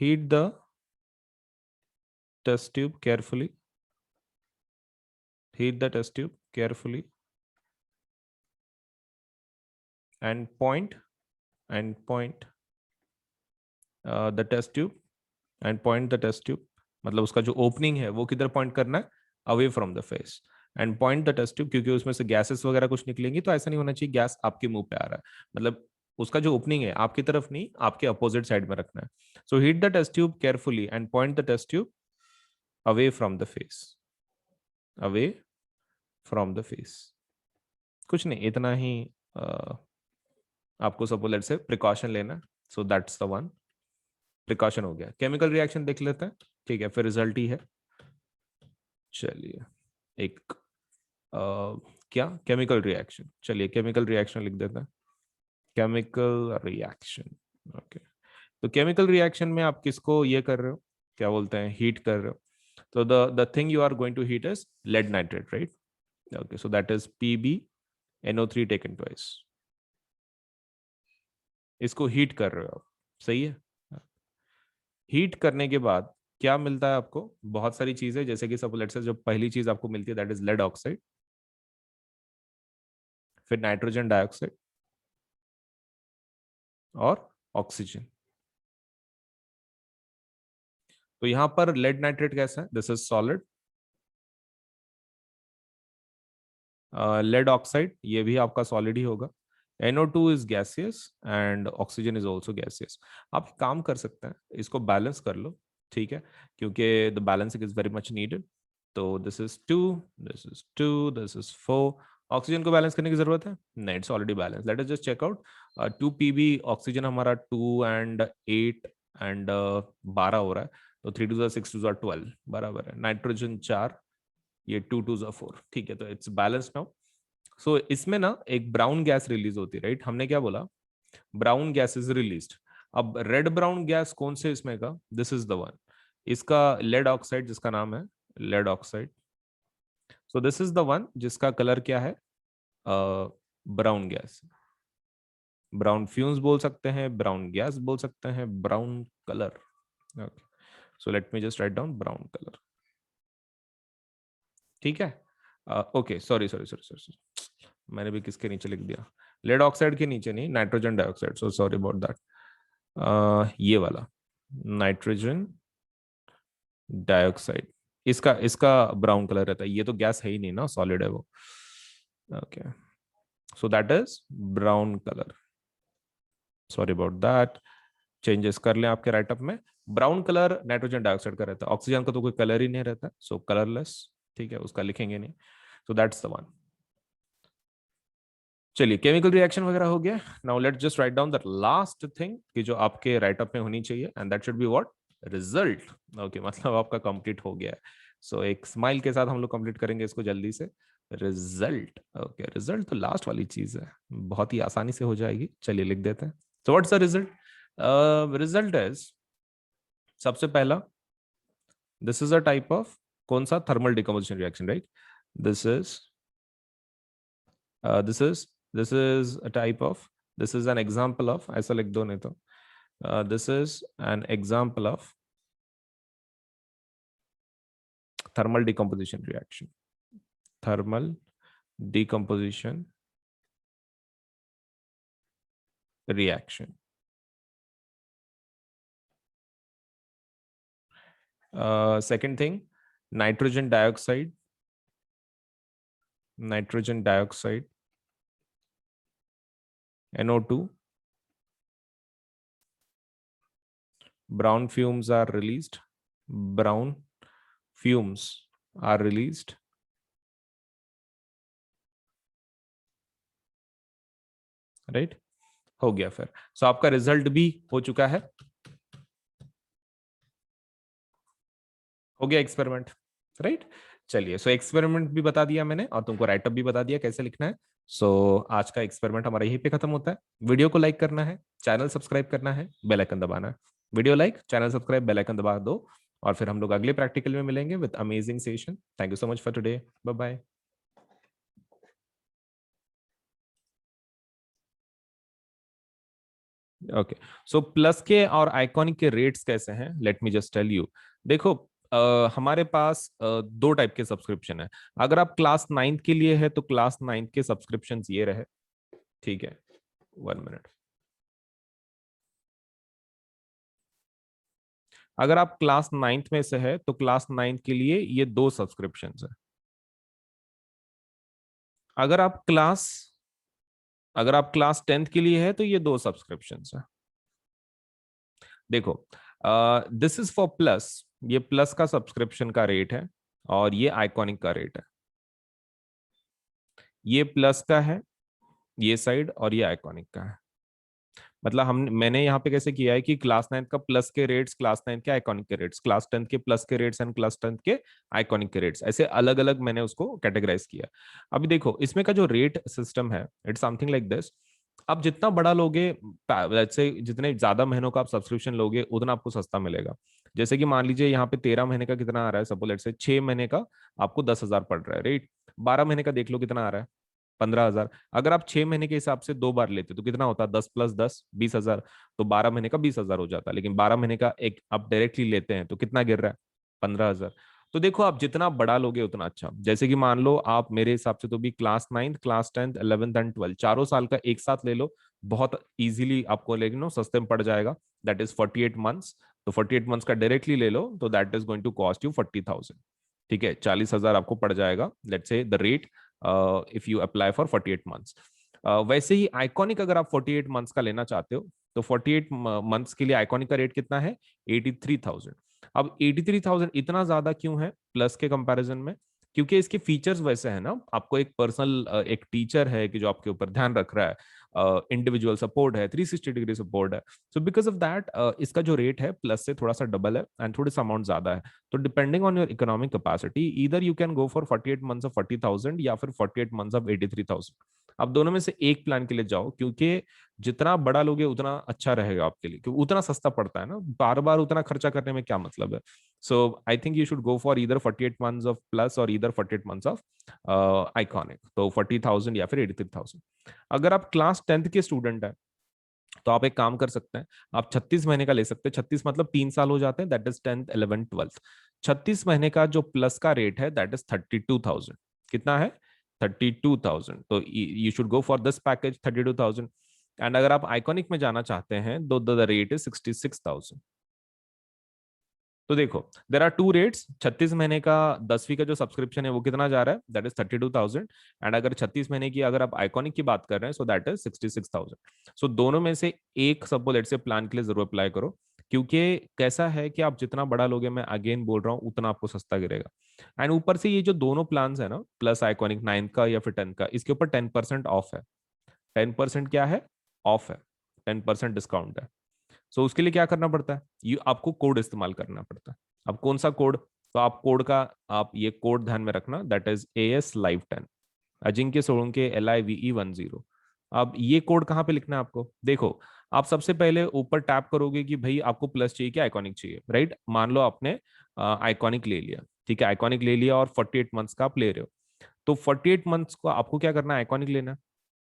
heat the test tube carefully. Heat the test tube carefully and point the test tube and point the test tube. मतलब उसका जो ओपनिंग है वो किधर पॉइंट करना है, away from the face, and point the test tube, क्योंकि उसमें से गैसेस वगैरह कुछ निकलेंगी, तो ऐसा नहीं होना चाहिए गैस आपके मुंह पे आ रहा है, मतलब उसका जो ओपनिंग है आपकी तरफ नहीं, आपके अपोजिट साइड में रखना है. So heat the test tube carefully and point the test tube away from the face, away from the face. कुछ नहीं, इतना ही आपको सपोज लेट्स से प्रिकॉशन लेना. So that's the one precaution हो गया. केमिकल रिएक्शन देख लेते हैं, ठीक है, फिर रिजल्ट ही है. चलिए एक क्या केमिकल रिएक्शन, चलिए केमिकल रिएक्शन लिख देते हैं. Chemical reaction, okay. तो केमिकल रिएक्शन में आप किसको ये कर रहे हो, क्या बोलते हैं, हीट कर रहे हो. तो the thing you are going to heat is lead nitrate, right. Okay, so that is PbNO3 taken twice. इसको हीट कर रहे हो आप, सही है. हीट करने के बाद क्या मिलता है आपको, बहुत सारी चीजें, जैसे कि सपोज लेट्स से जो पहली चीज आपको मिलती है दैट इज लेड ऑक्साइड, फिर नाइट्रोजन डाइऑक्साइड और ऑक्सीजन. तो यहां पर लेड नाइट्रेट कैसा है, this is solid. Lead oxide ये भी आपका सॉलिड ही होगा. NO2 is gaseous and oxygen is also gaseous. आप काम कर सकते हैं, इसको बैलेंस कर लो, ठीक है, क्योंकि the balancing is very much needed. तो this is 2, this is 2, this is 4. Oxygen को बैलेंस करने की जरूरत है नहीं, it's already balance. Let us just check out. 2 Pb oxygen हमारा 2 एंड 8 एंड 12 हो रहा है, तो 3 2 6 2 12 बराबर है. नाइट्रोजन 4, ये 2 2 4, ठीक है, तो इट्स बैलेंस नाउ. सो इसमें ना एक ब्राउन गैस रिलीज होती है, राइट. हमने क्या बोला, ब्राउन गैस इज रिलीज्ड. अब रेड ब्राउन गैस कौन से इसमें का, दिस इज द वन, इसका लेड ऑक्साइड, जिसका नाम है lead oxide. So this is the one जिसका कलर क्या है, ब्राउन गैस. ब्राउन फ्यूम्स बोल सकते हैं, ब्राउन गैस बोल सकते हैं, brown colour. Okay, so let me just write down brown colour, ठीक है. Okay, sorry sorry sorry sorry, मैंने भी किसके नीचे लिख दिया, लेड ऑक्साइड के नीचे नहीं, nitrogen dioxide, so sorry about that. ये वाला नाइट्रोजन डाइऑक्साइड, इसका इसका ब्राउन कलर रहता है, ये तो गैस है ही नहीं ना, सॉलिड है वो. Okay, so that is brown colour. Sorry about that, changes कर लें आपके राइटअप में. ब्राउन कलर नाइट्रोजन डाइऑक्साइड का रहता है, ऑक्सीजन का तो कोई कलर ही नहीं रहता, सो कलरलेस, ठीक है, उसका लिखेंगे नहीं. So that's the one. चलिए केमिकल रिएक्शन वगैरह हो गया. Now let's just right down the last thing कि जो आपके राइटअप में होनी चाहिए, and that should be what, result. Okay, मतलब आपका कंप्लीट हो गया है. सो एक स्माइल के साथ हम लोग कंप्लीट करेंगे इसको जल्दी से. रिजल्ट, ओके, रिजल्ट तो लास्ट वाली चीज है, बहुत ही आसानी से हो जाएगी. चलिए लिख देते हैं. So what's the result. Result is, सबसे पहला, this is a type of, कौन सा, thermal decomposition reaction, right. This is this is a type of, this is an example of, ऐसा लिख दो नहीं तो, this is an example of thermal decomposition reaction. Thermal decomposition reaction. Second thing, nitrogen dioxide, NO2, brown fumes are released, right. हो गया फिर. सो आपका result भी हो चुका है, हो गया एक्सपेरिमेंट, राइट. चलिए, सो एक्सपेरिमेंट भी बता दिया मैंने और तुमको राइटअप भी बता दिया कैसे लिखना है. सो आज का एक्सपेरिमेंट हमारा यहीं पे खत्म होता है. वीडियो को लाइक करना है, चैनल सब्सक्राइब करना है, बेल आइकन दबाना है. Video like, channel subscribe, bell icon दबा दो, और फिर हम लोग अगले प्रैक्टिकल में मिलेंगे with amazing session. Thank you so much for today. Bye bye. Okay, so Plus के और आइकॉनिक के रेट्स कैसे हैं, let me just tell you. देखो, हमारे पास दो टाइप के सब्सक्रिप्शन है। अगर आप क्लास नाइन्थ के लिए है तो क्लास नाइन्थ के सब्सक्रिप्शन ये रहे, ठीक है, 1 मिनट। अगर आप क्लास नाइन्थ में से है तो क्लास नाइन्थ के लिए ये दो सब्सक्रिप्शन है। अगर आप क्लास अगर आप क्लास टेंथ के लिए है तो ये दो सब्सक्रिप्शन है। देखो, दिस इज फॉर प्लस, ये प्लस का सब्सक्रिप्शन का रेट है और ये आइकॉनिक का रेट है। ये प्लस का है ये साइड, और ये आइकॉनिक का है। मतलब हम मैंने यहाँ पे कैसे किया है कि क्लास नाइन्थ का प्लस के रेट्स, क्लास नाइन्थ के आइकॉनिक के रेट्स, क्लास टेंथ के प्लस के रेट्स एंड क्लास टेंथ के आइकॉनिक के रेट्स, ऐसे अलग अलग मैंने उसको कैटेगराइज किया। अभी देखो, इसमें का जो रेट सिस्टम है, इट्स समथिंग लाइक दिस। आप जितना बड़ा लोगे, से जितने ज्यादा महीनों का आप सब्सक्रिप्शन लोगे उतना आपको सस्ता मिलेगा। जैसे कि मान लीजिए यहाँ पे 13 महीने का कितना आ रहा है, सपोज लेट से 6 महीने का आपको 10,000 पड़ रहा है, राइट। 12 महीने का देख लो कितना आ रहा है, 15,000। अगर आप 6 महीने के हिसाब से दो बार लेते तो कितना होता, 10 + 10 20,000। तो 12 महीने का 20,000 हो जाता, लेकिन 12 महीने का एक आप डायरेक्टली लेते हैं तो कितना गिर रहा है, 15,000। तो देखो, आप जितना बड़ा लोगे उतना अच्छा। जैसे कि मान लो आप मेरे हिसाब से तो भी class ninth, class tenth, 11th and 12th चारों साल का एक साथ ले लो, बहुत इजीली आपको लेकिन नो सस्ते में पड़ जाएगा। That is 48 months. तो 48 मंथ्स का डायरेक्टली ले लो तो that is going to cost you 40,000। ठीक है, 40,000 आपको पड़ जाएगा, let's say the rate, if you apply for 48 months. वैसे ही आइकॉनिक अगर आप 48 मंथ्स का लेना चाहते हो तो 48 मंथ्स के लिए आइकॉनिक का रेट कितना है, 83,000। अब 83,000 इतना ज्यादा क्यों है प्लस के कंपैरिजन में? क्योंकि इसके फीचर्स वैसे हैं ना, आपको एक पर्सनल एक टीचर है कि जो आपके ऊपर ध्यान रख रहा है, इंडिविजुअल सपोर्ट है, 360 डिग्री सपोर्ट है। सो बिकॉज ऑफ दैट इसका जो रेट है प्लस से थोड़ा सा डबल है एंड थोड़ा सा अमाउंट ज्यादा है। तो depending on your economic capacity, इधर you can go for 48 months of 40,000 या फिर 48 मंथ्स ऑफ 83,000। आप दोनों में से एक प्लान के लिए जाओ, क्योंकि जितना बड़ा लोगे उतना अच्छा रहेगा आपके लिए, क्योंकि उतना सस्ता पड़ता है ना, बार बार उतना खर्चा करने में क्या मतलब है। So I think you should go for इधर 48 मंथ्स ऑफ प्लस और इधर 48 मंथ्स ऑफ आइकॉनिक, तो 40,000 या फिर 83,000। अगर आप क्लास टेंथ के स्टूडेंट है तो आप एक काम कर सकते हैं, आप 36 महीने का ले सकते हैं। 36 मतलब 3 साल हो जाते हैं, that is tenth, 11th, 12th। 36 महीने का जो प्लस का रेट है दैट इज 32,000। कितना है, 32,000। तो you should go for this package 32,000। And अगर आप आइकॉनिक में जाना चाहते हैं तो द रेट इज 66,000। तो देखो, देर आर टू रेट्स। 36 महीने का 10वीं का जो सब्सक्रिप्शन है वो कितना जा रहा है, दैट इज 32,000। एंड अगर 36 महीने की अगर आप आइकॉनिक की बात कर रहे हैं सो दैट इज 66,000। सो दोनों में से एक सपोज लेट से प्लान के लिए जरूर अप्लाई करो, क्योंकि कैसा है कि आप जितना बड़ा लोगे, मैं अगेन बोल रहा हूँ, उतना आपको सस्ता गिरेगा। एंड ऊपर से ये जो दोनों प्लान है ना, प्लस आइकॉनिक 9th का या फिर 10th का, इसके ऊपर 10% ऑफ है। 10% क्या है, ऑफ है, 10% डिस्काउंट है। सो उसके लिए क्या करना पड़ता है, ये आपको कोड इस्तेमाल करना पड़ता है। अब कौन सा कोड, तो आप कोड का, आप ये कोड ध्यान में रखना, that is AS Live 10, Ajinkya Solanke LIVE 10। अब ये कोड कहाँ पे लिखना है आपको, देखो, आप सबसे पहले ऊपर टैप करोगे कि भाई आपको प्लस चाहिए कि आइकॉनिक चाहिए, राइट। मान लो आपने आइकॉनिक ले लिया, ठीक है, आइकॉनिक ले लिया और 48 मंथ्स का आप ले रहे हो। तो 48 मंथ्स को आपको क्या करना है, आइकॉनिक लेना है।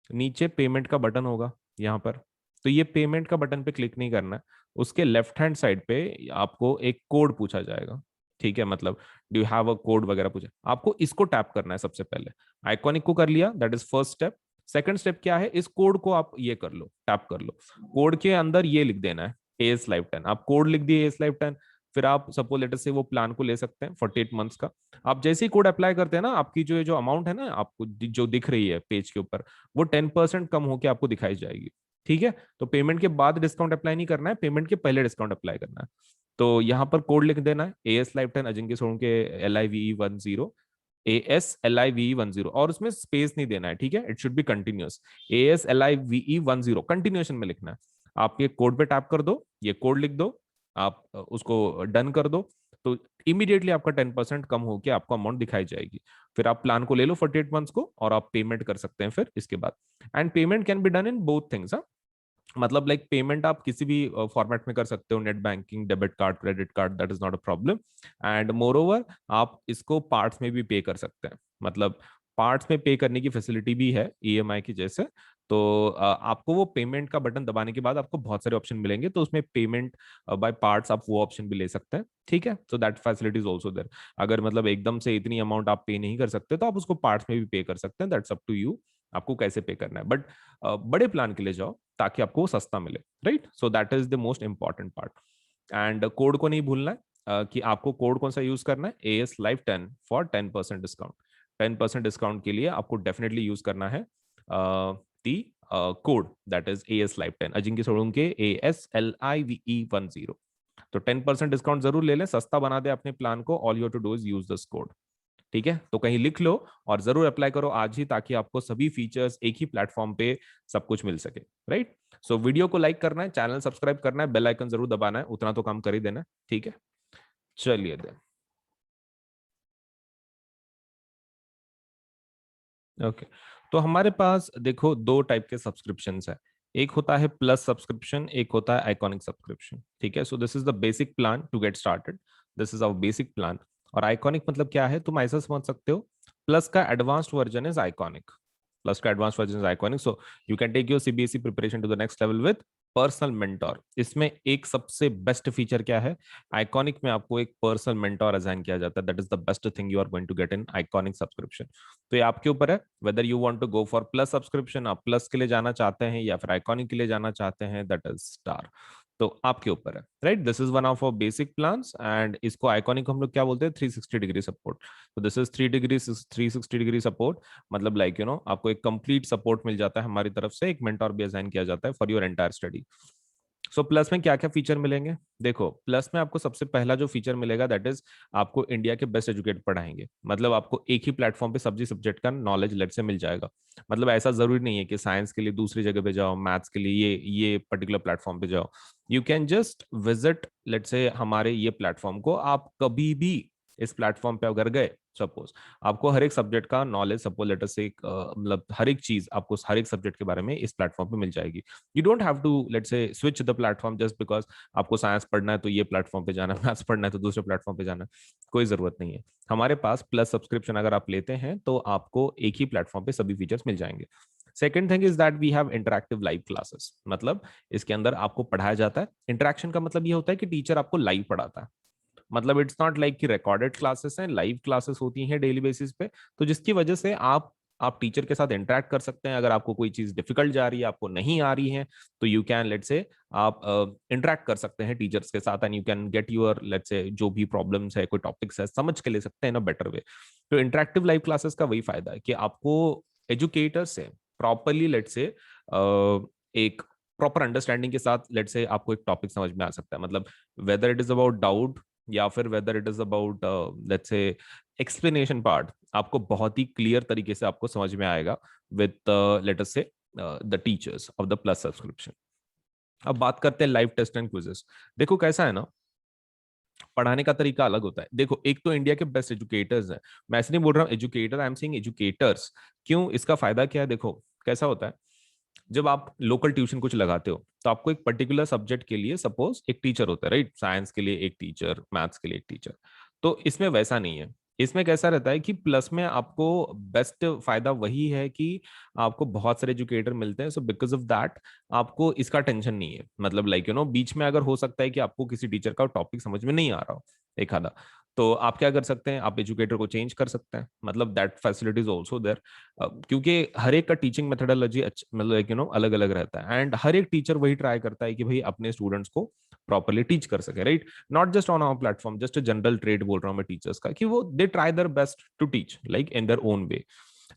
नीचे पेमेंट का बटन होगा यहाँ पर, तो ये पेमेंट का बटन पे क्लिक नहीं करना है। उसके लेफ्ट हैंड साइड पे आपको एक कोड पूछा जाएगा, ठीक है, मतलब do you have a code वगैरह पूछा, आपको इसको टैप करना है सबसे पहले। आइकॉनिक को कर लिया, that is first step. Second step क्या है, इस कोड को आप ये कर लो, टैप कर लो। कोड के अंदर ये लिख देना है AS Live 10। आप कोड लिख दिए AS Live 10, फिर आप सपोज लेटर से वो प्लान को ले सकते हैं 48 मंथ्स का। आप जैसे ही कोड अप्लाई करते हैं ना, आपकी जो अमाउंट है ना आपको जो दिख रही है पेज के ऊपर, वो 10% कम होकर आपको दिखाई जाएगी। ठीक है, तो पेमेंट के बाद डिस्काउंट अप्लाई नहीं करना है, पेमेंट के पहले डिस्काउंट अप्लाई करना है। तो यहाँ पर कोड लिख देना है AS Live 10 Ajinkya Solanke LIVE 10, ASLIVE 10, और उसमें स्पेस नहीं देना है, ठीक है, it should be continuous. ASLIVE 10 continuation में लिखना है। आप ये कोड पे टैप कर दो, ये कोड लिख दो, आप उसको डन कर दो, तो इमीडिएटली आपका 10% कम होकर आपको अमाउंट दिखाई जाएगी। फिर आप प्लान को ले लो 48 मंथ्स को, और आप पेमेंट कर सकते हैं फिर इसके बाद। And payment can be done in both things. मतलब लाइक पेमेंट आप किसी भी फॉर्मेट में कर सकते हो, net banking, debit card, credit card, that is not a problem. And more over आप इसको पार्ट्स में भी पे कर सकते हैं, मतलब पार्ट्स में पे करने की फैसिलिटी भी है EMI की जैसे। तो आपको वो पेमेंट का बटन दबाने के बाद आपको बहुत सारे ऑप्शन मिलेंगे, तो उसमें पेमेंट बाय पार्ट्स आप वो ऑप्शन भी ले सकते हैं, ठीक है। So that facility is also there. अगर मतलब एकदम से इतनी अमाउंट आप पे नहीं कर सकते तो आप उसको पार्ट्स में भी पे कर सकते हैं, दैट्स अप टू यू, आपको कैसे पे करना है। बट बड़े प्लान के लिए जाओ ताकि आपको वो सस्ता मिले, right. So that is the most important part. And code को नहीं भूलना है कि आपको कोड कौन सा यूज करना है, AS Live 10 for 10% discount. 10% discount के लिए आपको डेफिनेटली यूज करना है दी code that is AS Live 10, Ajinkya Solanke ASLIVE10। तो 10% डिस्काउंट जरूर ले लें, सस्ता बना दे अपने प्लान को। All you to do is use this code, ठीक है। तो कहीं लिख लो और जरूर अप्लाई करो आज ही, ताकि आपको सभी फीचर्स एक ही प्लेटफॉर्म पे सब कुछ मिल सके, राइट। सो वीडियो को लाइक करना है, चैनल सब्सक्राइब करना है, बेल आइकन जरूर दबाना है, उतना तो काम कर ही देना है, ठीक है। चलिए देन, ओके। तो हमारे पास देखो दो टाइप के सब्सक्रिप्शंस है। एक होता है प्लस सब्सक्रिप्शन, एक होता है आइकॉनिक सब्सक्रिप्शन, ठीक है। So this is the basic plan to get started, this is our basic plan. और आइकॉनिक मतलब क्या है, तुम ऐसा समझ सकते हो, प्लस का advanced version is iconic. Plus का advance version is iconic. So you can take your CBSE preparation to the next level with personal mentor. इसमें एक सबसे बेस्ट फीचर क्या है, आइकॉनिक में आपको एक पर्सनल मेंटोर असाइन किया जाता है। That is the best thing you are going to get in Iconic subscription. तो ये आपके ऊपर है whether you want to go for Plus subscription, आप प्लस के लिए जाना चाहते हैं या फिर आइकॉनिक के लिए जाना चाहते हैं, दैट इज स्टार। तो आपके ऊपर है, right. This is one of our basic plans, and इसको आइकॉनिक हम लोग क्या बोलते हैं, 360 डिग्री सपोर्ट। तो दिस इज 360 डिग्री सपोर्ट। मतलब लाइक आपको एक कंप्लीट सपोर्ट मिल जाता है हमारी तरफ से, एक मेंटोर भी असाइन किया जाता है for your entire study. So plus में क्या क्या फीचर मिलेंगे, देखो प्लस में आपको सबसे पहला जो फीचर मिलेगा दैट इज आपको इंडिया के बेस्ट एजुकेटर पढ़ाएंगे। मतलब आपको एक ही प्लेटफॉर्म पे सब्जी सब्जेक्ट का नॉलेज लेट से मिल जाएगा। मतलब ऐसा जरूरी नहीं है कि साइंस के लिए दूसरी जगह पे जाओ, मैथ्स के लिए ये पर्टिकुलर प्लेटफॉर्म पे जाओ। You can just visit let say हमारे ये प्लेटफॉर्म को, आप कभी भी इस प्लेटफॉर्म पे अगर गए, सपोज आपको हर एक सब्जेक्ट का नॉलेज, सपोज लेटर से मतलब हर एक चीज आपको हर एक सब्जेक्ट के बारे में इस प्लेटफॉर्म पे मिल जाएगी। You don't have to let say switch the platform just because आपको साइंस पढ़ना है तो ये प्लेटफॉर्म पे जाना है, मैथ्स पढ़ना है तो दूसरे प्लेटफॉर्म पे जाना है, कोई जरूरत नहीं है। हमारे पास प्लस सब्सक्रिप्शन अगर आप लेते हैं तो आपको एक ही प्लेटफॉर्म पे सभी फीचर्स मिल जाएंगे। Second thing is that we have interactive live classes. मतलब इसके अंदर आपको पढ़ाया जाता है, इंटरेक्शन का मतलब ये होता है कि टीचर आपको लाइव पढ़ाता है। मतलब इट्स नॉट लाइक कि रिकॉर्डेड क्लासेस हैं, लाइव क्लासेस होती हैं डेली बेसिस पे। तो जिसकी वजह से आप टीचर के साथ इंटरेक्ट कर सकते हैं। अगर आपको कोई चीज डिफिकल्ट जा रही है, आपको नहीं आ रही है, तो यू कैन लेट से आप इंटरेक्ट कर सकते हैं टीचर्स के साथ, and you can get your let say जो भी प्रॉब्लम्स है, कोई टॉपिक्स है, समझ के ले सकते हैं इन अ बेटर वे। तो इंटरेक्टिव लाइव क्लासेस का वही फायदा है कि आपको एजुकेटर से प्रॉपरली लेट से एक प्रॉपर अंडरस्टैंडिंग के साथ लेट से आपको एक टॉपिक समझ में आ सकता है। मतलब whether it is about doubt या फिर whether it is about let's say explanation part, आपको बहुत ही क्लियर तरीके से आपको समझ में आएगा विद लेट अस से the teachers of the Plus subscription. अब बात करते हैं लाइव टेस्ट एंड क्विजेस। देखो कैसा है ना, पढ़ाने का तरीका अलग होता है। देखो एक तो इंडिया के बेस्ट एजुकेटर्स हैं, मैं ऐसे नहीं बोल रहा हूँ educator, I am saying educators. क्यों, इसका फायदा क्या है, देखो कैसा होता है। जब आप लोकल ट्यूशन कुछ लगाते हो तो आपको एक पर्टिकुलर सब्जेक्ट के लिए सपोज एक टीचर होता है, राइट। साइंस के लिए एक टीचर, मैथ्स के लिए एक टीचर। तो इसमें वैसा नहीं है। इसमें कैसा रहता है कि प्लस में आपको बेस्ट फायदा वही है कि आपको बहुत सारे एजुकेटर मिलते हैं। सो बिकॉज ऑफ दैट आपको इसका टेंशन नहीं है। मतलब लाइक बीच में अगर हो सकता है कि आपको किसी टीचर का टॉपिक समझ में नहीं आ रहा हो एक आधा, तो आप क्या कर सकते हैं, आप एजुकेटर को चेंज कर सकते हैं। मतलब that facility is also there. क्योंकि हर एक का टीचिंग मेथोडोलॉजी मतलब अलग अलग रहता है, एंड हर एक टीचर वही ट्राई करता है कि भाई अपने स्टूडेंट्स को प्रॉपरली टीच कर सके, right. Not just on our platform, just a general trade बोल रहा हूँ मैं टीचर्स का, कि वो they try their best to teach like in their own way.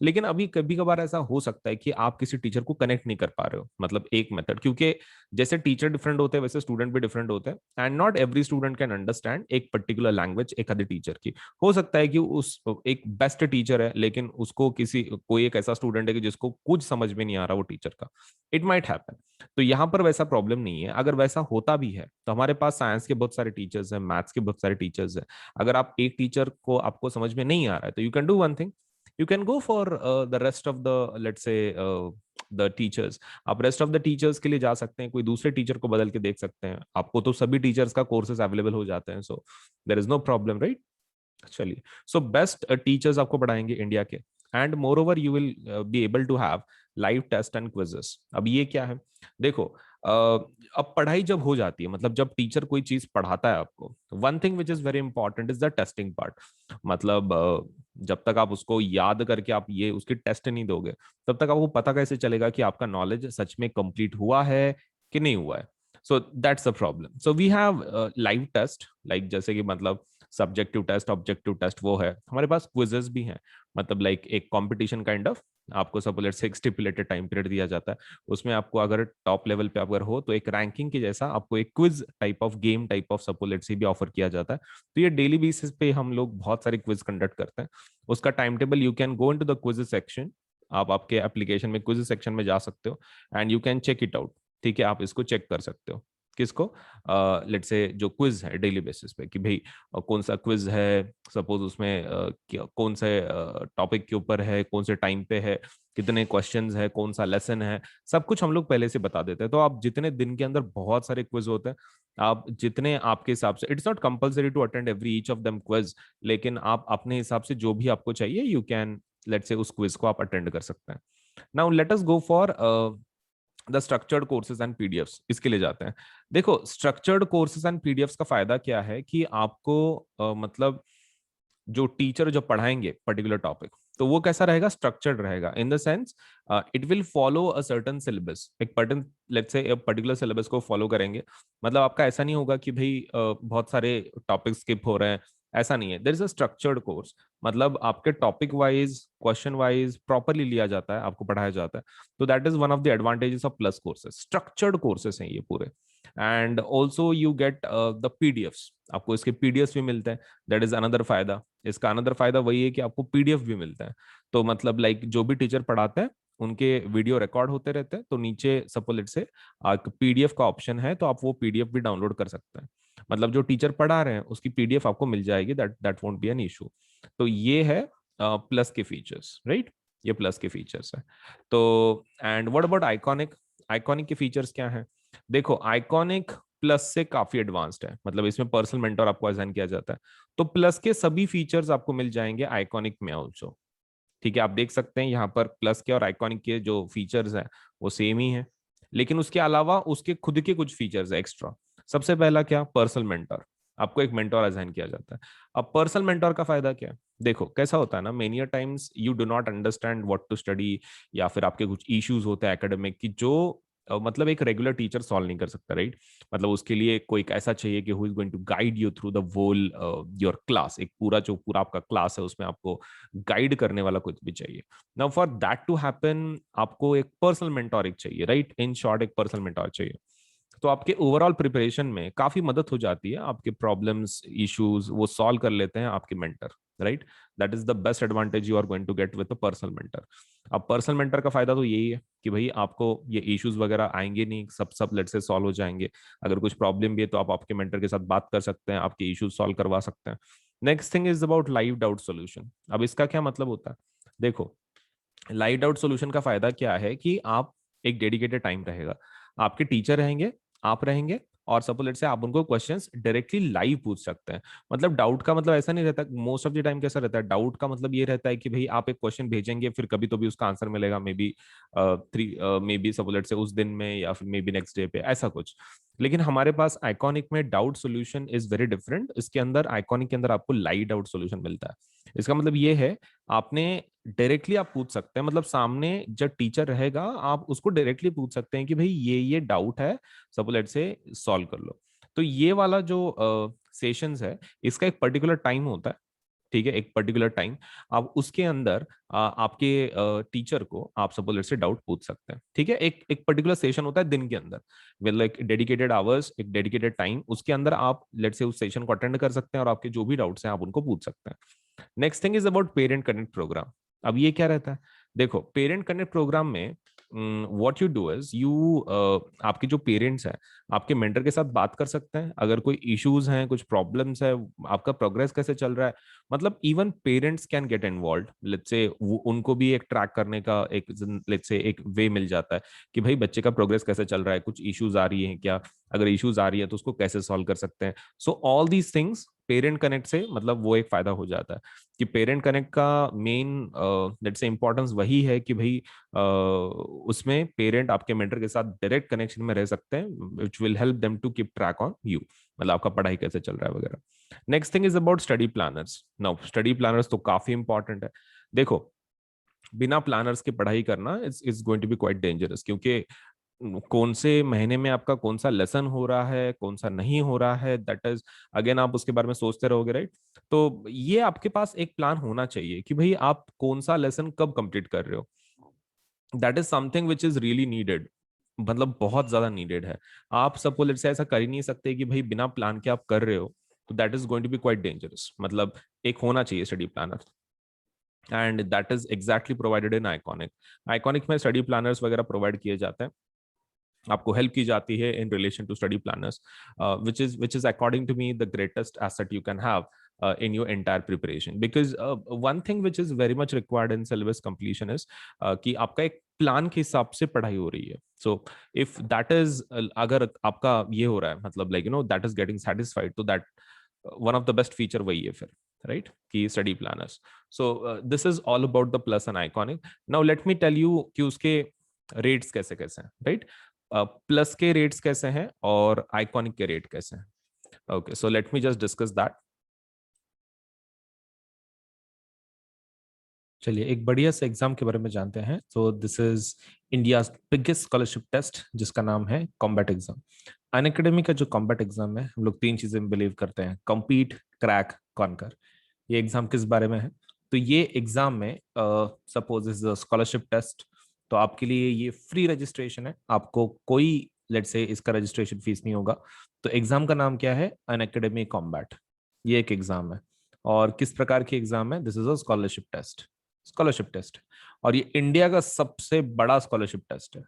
लेकिन अभी कभी कभार ऐसा हो सकता है कि आप किसी टीचर को कनेक्ट नहीं कर पा रहे हो, मतलब एक मेथड, क्योंकि जैसे टीचर डिफरेंट होते हैं वैसे स्टूडेंट भी डिफरेंट होते हैं, and not every student can understand एक पर्टिकुलर लैंग्वेज एक आधे टीचर की। हो सकता है कि उस एक बेस्ट टीचर है लेकिन उसको किसी कोई एक ऐसा स्टूडेंट है कि जिसको कुछ समझ में नहीं आ रहा वो टीचर का, इट माइट हैपन। तो यहाँ पर वैसा प्रॉब्लम नहीं है। अगर वैसा होता भी है तो हमारे पास साइंस के बहुत सारे टीचर्स हैं, मैथ्स के बहुत सारे टीचर्स हैं। अगर आप एक टीचर को आपको समझ में नहीं आ रहा है तो you can do one thing, you can go for the rest of the let's say the teachers। आप रेस्ट ऑफ द टीचर्स के लिए जा सकते हैं, कोई दूसरे टीचर को बदल के देख सकते हैं। आपको तो सभी टीचर्स का कोर्सेज अवेलेबल हो जाते हैं, so there is no problem, right. चलिए, सो बेस्ट टीचर्स आपको पढ़ाएंगे इंडिया के। And moreover you will be able to have live test and quizzes. अब ये क्या है, देखो अब पढ़ाई जब हो जाती है, मतलब जब टीचर कोई चीज पढ़ाता है आपको, one thing which is very important is the testing part. मतलब जब तक आप उसको याद करके आप ये उसकी टेस्ट नहीं दोगे, तब तक आपको पता कैसे चलेगा कि आपका नॉलेज सच में कंप्लीट हुआ है कि नहीं हुआ है। So that's a problem. So we have live test, like जैसे कि मतलब सब्जेक्टिव टेस्ट, ऑब्जेक्टिव टेस्ट वो है, हमारे पास क्विजेस भी हैं, मतलब लाइक एक कंपटीशन काइंड ऑफ। आपको सपोज लेट्स से एक स्टिपुलेटेड टाइम पीरियड दिया जाता है, उसमें आपको अगर टॉप लेवल पे अगर हो तो एक रैंकिंग के जैसा आपको एक quiz type of game type of suppose let's से भी ऑफर किया जाता है। तो ये डेली बेसिस पे हम लोग बहुत सारे क्विज कंडक्ट करते हैं। उसका time table you can go into the quiz section, आप आपके एप्लीकेशन में क्विज सेक्शन में जा सकते हो and you can check it out. ठीक है, आप इसको चेक कर सकते हो। किसको? लेट्स से जो क्विज है डेली बेसिस पे, कि भाई कौन सा क्विज है, सपोज उसमें कौन से टॉपिक के ऊपर है, कौन से टाइम पे है, कितने क्वेश्चंस है, कौन सा लेसन है, सब कुछ हम लोग पहले से बता देते हैं। तो आप जितने दिन के अंदर बहुत सारे क्विज होते हैं, आप जितने आपके हिसाब से, it's not compulsory to attend every each of them quiz, लेकिन आप अपने हिसाब से जो भी आपको चाहिए यू कैन लेट्स से उस क्विज को आप अटेंड कर सकते हैं। Now let us go for the structured courses and PDFs. इसके लिए जाते हैं। देखो स्ट्रक्चर्ड कोर्सेज एंड पीडीएफ्स का फायदा क्या है कि आपको मतलब जो टीचर जो पढ़ाएंगे पर्टिकुलर टॉपिक, तो वो कैसा रहेगा, स्ट्रक्चर्ड रहेगा in the sense it will follow a certain syllabus, एक पर्टन लेट्स से पर्टिकुलर सिलेबस को फॉलो करेंगे। मतलब आपका ऐसा नहीं होगा कि भाई बहुत सारे टॉपिक स्किप हो रहे हैं, ऐसा नहीं है। There is a structured course, मतलब आपके topic wise question wise properly लिया जाता है, आपको पढ़ाया जाता है। तो that is one of the advantages of Plus courses, structured courses हैं ये पूरे। And also you get the PDFs, आपको इसके पीडीएफ्स भी मिलते हैं। दैट इज अनदर फायदा। इसका अनदर फायदा वही है कि आपको पीडीएफ भी मिलता है। तो मतलब लाइक जो भी टीचर पढ़ाते हैं उनके वीडियो रिकॉर्ड होते रहते हैं, तो नीचे सपोज से पीडीएफ का ऑप्शन है, तो आप वो पीडीएफ भी डाउनलोड कर सकते हैं। मतलब जो टीचर पढ़ा रहे हैं उसकी पीडीएफ आपको मिल जाएगी, that that won't be an issue. तो ये है प्लस के फीचर्स, राइट? ये प्लस के फीचर्स है। तो and what about iconic? Iconic के फीचर्स क्या है? देखो आइकॉनिक प्लस से काफी एडवांस्ड है, मतलब इसमें पर्सनल मेंटर आपको असाइन किया जाता है। तो प्लस के सभी फीचर्स आपको मिल जाएंगे आइकॉनिक में ऑल्सो। ठीक है, आप देख सकते हैं यहाँ पर प्लस के और आइकॉनिक के जो फीचर्स हैं वो सेम ही है, लेकिन उसके अलावा उसके खुद के कुछ फीचर्स है एक्स्ट्रा। सबसे पहला क्या, पर्सनल मेंटर। आपको एक मेंटर असाइन किया जाता है। अब पर्सनल मेंटर का फायदा क्या है? देखो कैसा होता है ना, many times you do not understand what to study, या फिर आपके कुछ इश्यूज होते हैं एकेडमिक की जो मतलब एक रेगुलर टीचर सॉल्व नहीं कर सकता, राइट? मतलब उसके लिए कोई ऐसा चाहिए कि who is going to guide you through the whole your class, एक पूरा जो पूरा आपका क्लास है उसमें आपको गाइड करने वाला कुछ भी चाहिए। Now for that to happen आपको एक पर्सनल मेंटोर एक चाहिए, राइट? इन शॉर्ट एक पर्सनल मेंटोर चाहिए। तो आपके ओवरऑल प्रिपरेशन में काफी मदद हो जाती है, आपके प्रॉब्लम्स इश्यूज वो सॉल्व कर लेते हैं आपके mentor, right? That is the best advantage you are going to get with a personal mentor. अब पर्सनल मेंटर का फायदा तो यही है कि भाई आपको ये इश्यूज वगैरह आएंगे नहीं, सब सब लेट से सॉल्व हो जाएंगे। अगर कुछ प्रॉब्लम भी है तो आप आपके मेंटर के साथ बात कर सकते हैं, आपके इश्यूज सॉल्व करवा सकते हैं। Next thing is about live doubt solution. अब इसका क्या मतलब होता है? देखो लाइव डाउट सॉल्यूशन का फायदा क्या है कि आप एक डेडिकेटेड टाइम रहेगा, आपके टीचर रहेंगे, आप रहेंगे, और सपोज लेट से आप उनको क्वेश्चंस डायरेक्टली लाइव पूछ सकते हैं। मतलब डाउट का मतलब ऐसा नहीं रहता, मोस्ट ऑफ द टाइम कैसा रहता है, डाउट का मतलब ये रहता है कि भाई आप एक क्वेश्चन भेजेंगे, फिर कभी तो भी उसका आंसर मिलेगा, may be may be suppose let से उस दिन में, या फिर मे बी नेक्स्ट डे पे, ऐसा कुछ। लेकिन हमारे पास आइकॉनिक में doubt solution is very different. इसके अंदर आइकॉनिक के अंदर आपको लाइव डाउट सोल्यूशन मिलता है। इसका मतलब ये है आपने डायरेक्टली आप पूछ सकते हैं, मतलब सामने जब टीचर रहेगा आप उसको डायरेक्टली पूछ सकते हैं कि भाई ये डाउट है, सपोज लेट से सॉल्व कर लो। तो ये वाला जो सेशंस है इसका एक पर्टिकुलर टाइम होता है। ठीक है, एक पर्टिकुलर टाइम आप उसके अंदर आपके टीचर को आप सपोज लेट से डाउट पूछ सकते हैं। ठीक है, एक एक पर्टिकुलर सेशन होता है दिन के अंदर, विद लाइक डेडिकेटेड आवर्स, एक डेडिकेटेड टाइम, उसके अंदर आप लेट से उस सेशन को अटेंड कर सकते हैं और आपके जो भी डाउट्स हैं आप उनको पूछ सकते हैं। Next thing is about parent connect program. अब ये क्या रहता है? देखो पेरेंट कनेक्ट प्रोग्राम में what you do is you आपके जो पेरेंट्स हैं आपके मेंटर के साथ बात कर सकते हैं अगर कोई इश्यूज हैं, कुछ प्रॉब्लम्स है, आपका प्रोग्रेस कैसे चल रहा है। मतलब even parents can get involve, let's say उनको भी एक ट्रैक करने का एक लेट्स से एक वे मिल जाता है कि भाई बच्चे का प्रोग्रेस कैसे चल रहा है, कुछ इश्यूज आ रही हैं क्या, अगर इश्यूज आ रही है तो उसको कैसे सॉल्व कर सकते हैं। So all these things parent connect से मतलब वो एक फायदा हो जाता है कि पेरेंट कनेक्ट का मेन लेट्स से इंपॉर्टेंस वही है कि भाई उसमें पेरेंट आपके मेंटर के साथ डायरेक्ट कनेक्शन में रह सकते हैं, which will help them to keep track on you, मतलब आपका पढ़ाई कैसे चल रहा है वगैरह। Next thing is about study planners. Now study planners तो काफी इंपॉर्टेंट है। देखो बिना प्लानर्स की पढ़ाई करना is going to be quite dangerous, क्योंकि कौन से महीने में आपका कौन सा लेसन हो रहा है, कौन सा नहीं हो रहा है, दैट इज अगेन आप उसके बारे में सोचते रहोगे, राइट। तो ये आपके पास एक प्लान होना चाहिए कि भाई आप कौन सा लेसन कब कंप्लीट कर रहे हो। That is something which is really needed, मतलब बहुत ज्यादा नीडेड है। आप सपोज से ऐसा कर ही नहीं सकते कि भाई बिना प्लान के आप कर रहे हो, तो that is going to be quite dangerous. मतलब एक होना चाहिए study planner, and that is exactly provided in Iconic. Iconic में स्टडी प्लानर्स वगैरह प्रोवाइड किए जाते हैं, आपको हेल्प की जाती है in relation to study planners, which is according to me the greatest asset you can have in your entire preparation, because one thing which is very much required in syllabus completion is कि आपका एक plan के हिसाब से पढ़ाई हो रही है। सो इफ दैट इज अगर आपका ये हो रहा है मतलब like that is getting satisfied, तो that one of the best feature वही है फिर, राइट, की study planners. So this is all about the plus and iconic. Now let me tell you कि उसके रेट्स कैसे कैसे हैं, राइट। प्लस के रेट्स कैसे हैं और आइकॉनिक के रेट कैसे हैं। Okay, so let me just discuss that. चलिए एक बढ़िया से एग्जाम के बारे में जानते हैं। तो this is India biggest scholarship test, जिसका नाम है कॉम्बैट एग्जाम। अन अकेडमी का जो कॉम्बैट एग्जाम है, हम लोग तीन चीजें में बिलीव करते हैं: कम्पीट, क्रैक, कॉन्कर। ये एग्जाम किस बारे में है? तो ये एग्जाम में सपोज इज स्कॉलरशिप टेस्ट, तो आपके लिए ये फ्री रजिस्ट्रेशन है, आपको कोई लेट से इसका रजिस्ट्रेशन फीस नहीं होगा। तो एग्जाम का नाम क्या है? अन अकेडमी कॉम्बैट। ये एक एग्जाम है। और किस प्रकार की एग्जाम है? This is a scholarship test, scholarship test. और ये इंडिया का सबसे बड़ा स्कॉलरशिप टेस्ट है,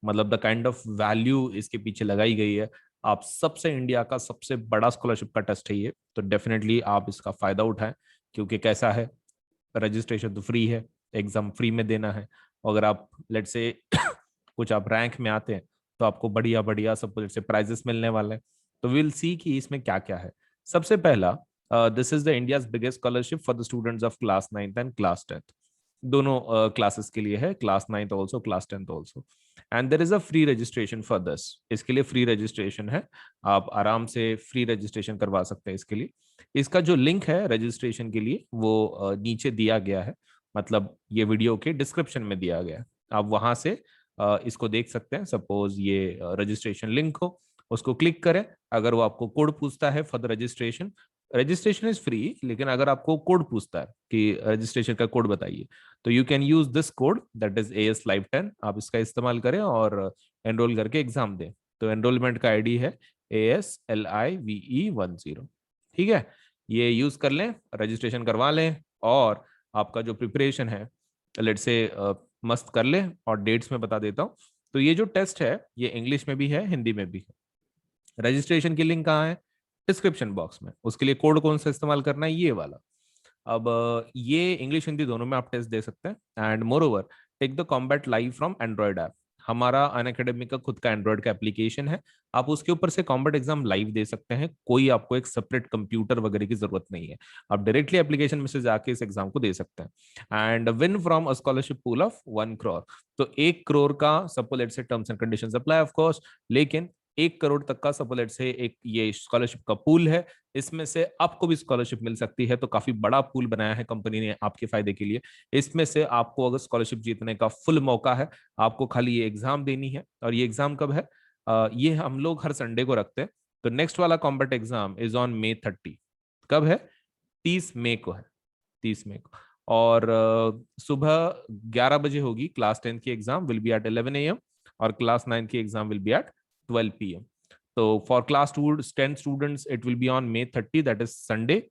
मतलब द काइंड ऑफ वैल्यू इसके पीछे लगाई गई है। आप सबसे इंडिया का सबसे बड़ा स्कॉलरशिप का टेस्ट है ये, तो डेफिनेटली आप इसका फायदा उठाएं। क्योंकि कैसा है, रजिस्ट्रेशन तो फ्री है, एग्जाम फ्री में देना है। अगर आप लेट से कुछ आप रैंक में आते हैं, तो आपको बढ़िया बढ़िया सब कुछ से प्राइजेस मिलने वाले हैं। तो विल सी कि इसमें क्या क्या है। सबसे पहला, this is the India's biggest scholarship for the students of class 9th and class 10th। दोनों क्लासेस के लिए है, class 9th also, class 10th also. And there is a free registration for this. इसके लिए फ्री रजिस्ट्रेशन है, आप आराम से फ्री रजिस्ट्रेशन करवा सकते हैं इसके लिए। इसका जो लिंक है रजिस्ट्रेशन के लिए वो नीचे दिया गया है, मतलब ये वीडियो के डिस्क्रिप्शन में दिया गया है। आप वहां से इसको देख सकते हैं। सपोज ये रजिस्ट्रेशन लिंक हो, उसको क्लिक करें। अगर वो आपको कोड पूछता है for the registration, registration is free, लेकिन अगर आपको कोड पूछता है कि रजिस्ट्रेशन का कोड बताइए, तो you can use this code, that is AS Live 10। आप इसका इस्तेमाल करें और एनरोल करके एग्जाम दें। तो एनरोलमेंट का आईडी है ASLIVE10। ठीक है, ये यूज कर लें, रजिस्ट्रेशन करवा लें, और आपका जो प्रिपरेशन है लेट से मस्त कर लें। और डेट्स में बता देता हूँ। तो ये जो टेस्ट है ये इंग्लिश में भी है, हिंदी में भी है। रजिस्ट्रेशन की लिंक कहाँ है? डिस्क्रिप्शन बॉक्स में। उसके लिए कोड कौन सा इस्तेमाल करना है? ये वाला। अब ये इंग्लिश हिंदी दोनों में आप टेस्ट दे सकते हैं। And moreover, take the combat live from Android app. हमारा अन अकेडमी का खुद का एंड्रॉइड का एप्लीकेशन है, आप उसके ऊपर से कॉम्बैट एग्जाम लाइव दे सकते हैं। कोई आपको एक सेपरेट कंप्यूटर वगैरह की जरूरत नहीं है, आप डायरेक्टली एप्लीकेशन में से जाके इस एग्जाम को दे सकते हैं। And win from a scholarship pool of 1 crore। तो 1 crore का सपोज से terms and conditions apply of course, लेकिन 1 crore तक का सपोज से एक ये स्कॉलरशिप का पूल है, इसमें से आपको भी स्कॉलरशिप मिल सकती है। तो काफी बड़ा पूल बनाया है कंपनी ने आपके फायदे के लिए। इसमें से आपको अगर स्कॉलरशिप जीतने का फुल मौका है, आपको खाली ये एग्जाम देनी है। और ये एग्जाम कब है? ये हम लोग हर संडे को रखते हैं। तो नेक्स्ट वाला combat exam is on May 30। कब है? 30 मई को है, 30 मई को। और सुबह 11 बजे होगी। क्लास 10 की exam will be at 11 AM, और क्लास 9 की exam will be at 12 PM। तो for class 10 students it will be on May 30, that is Sunday.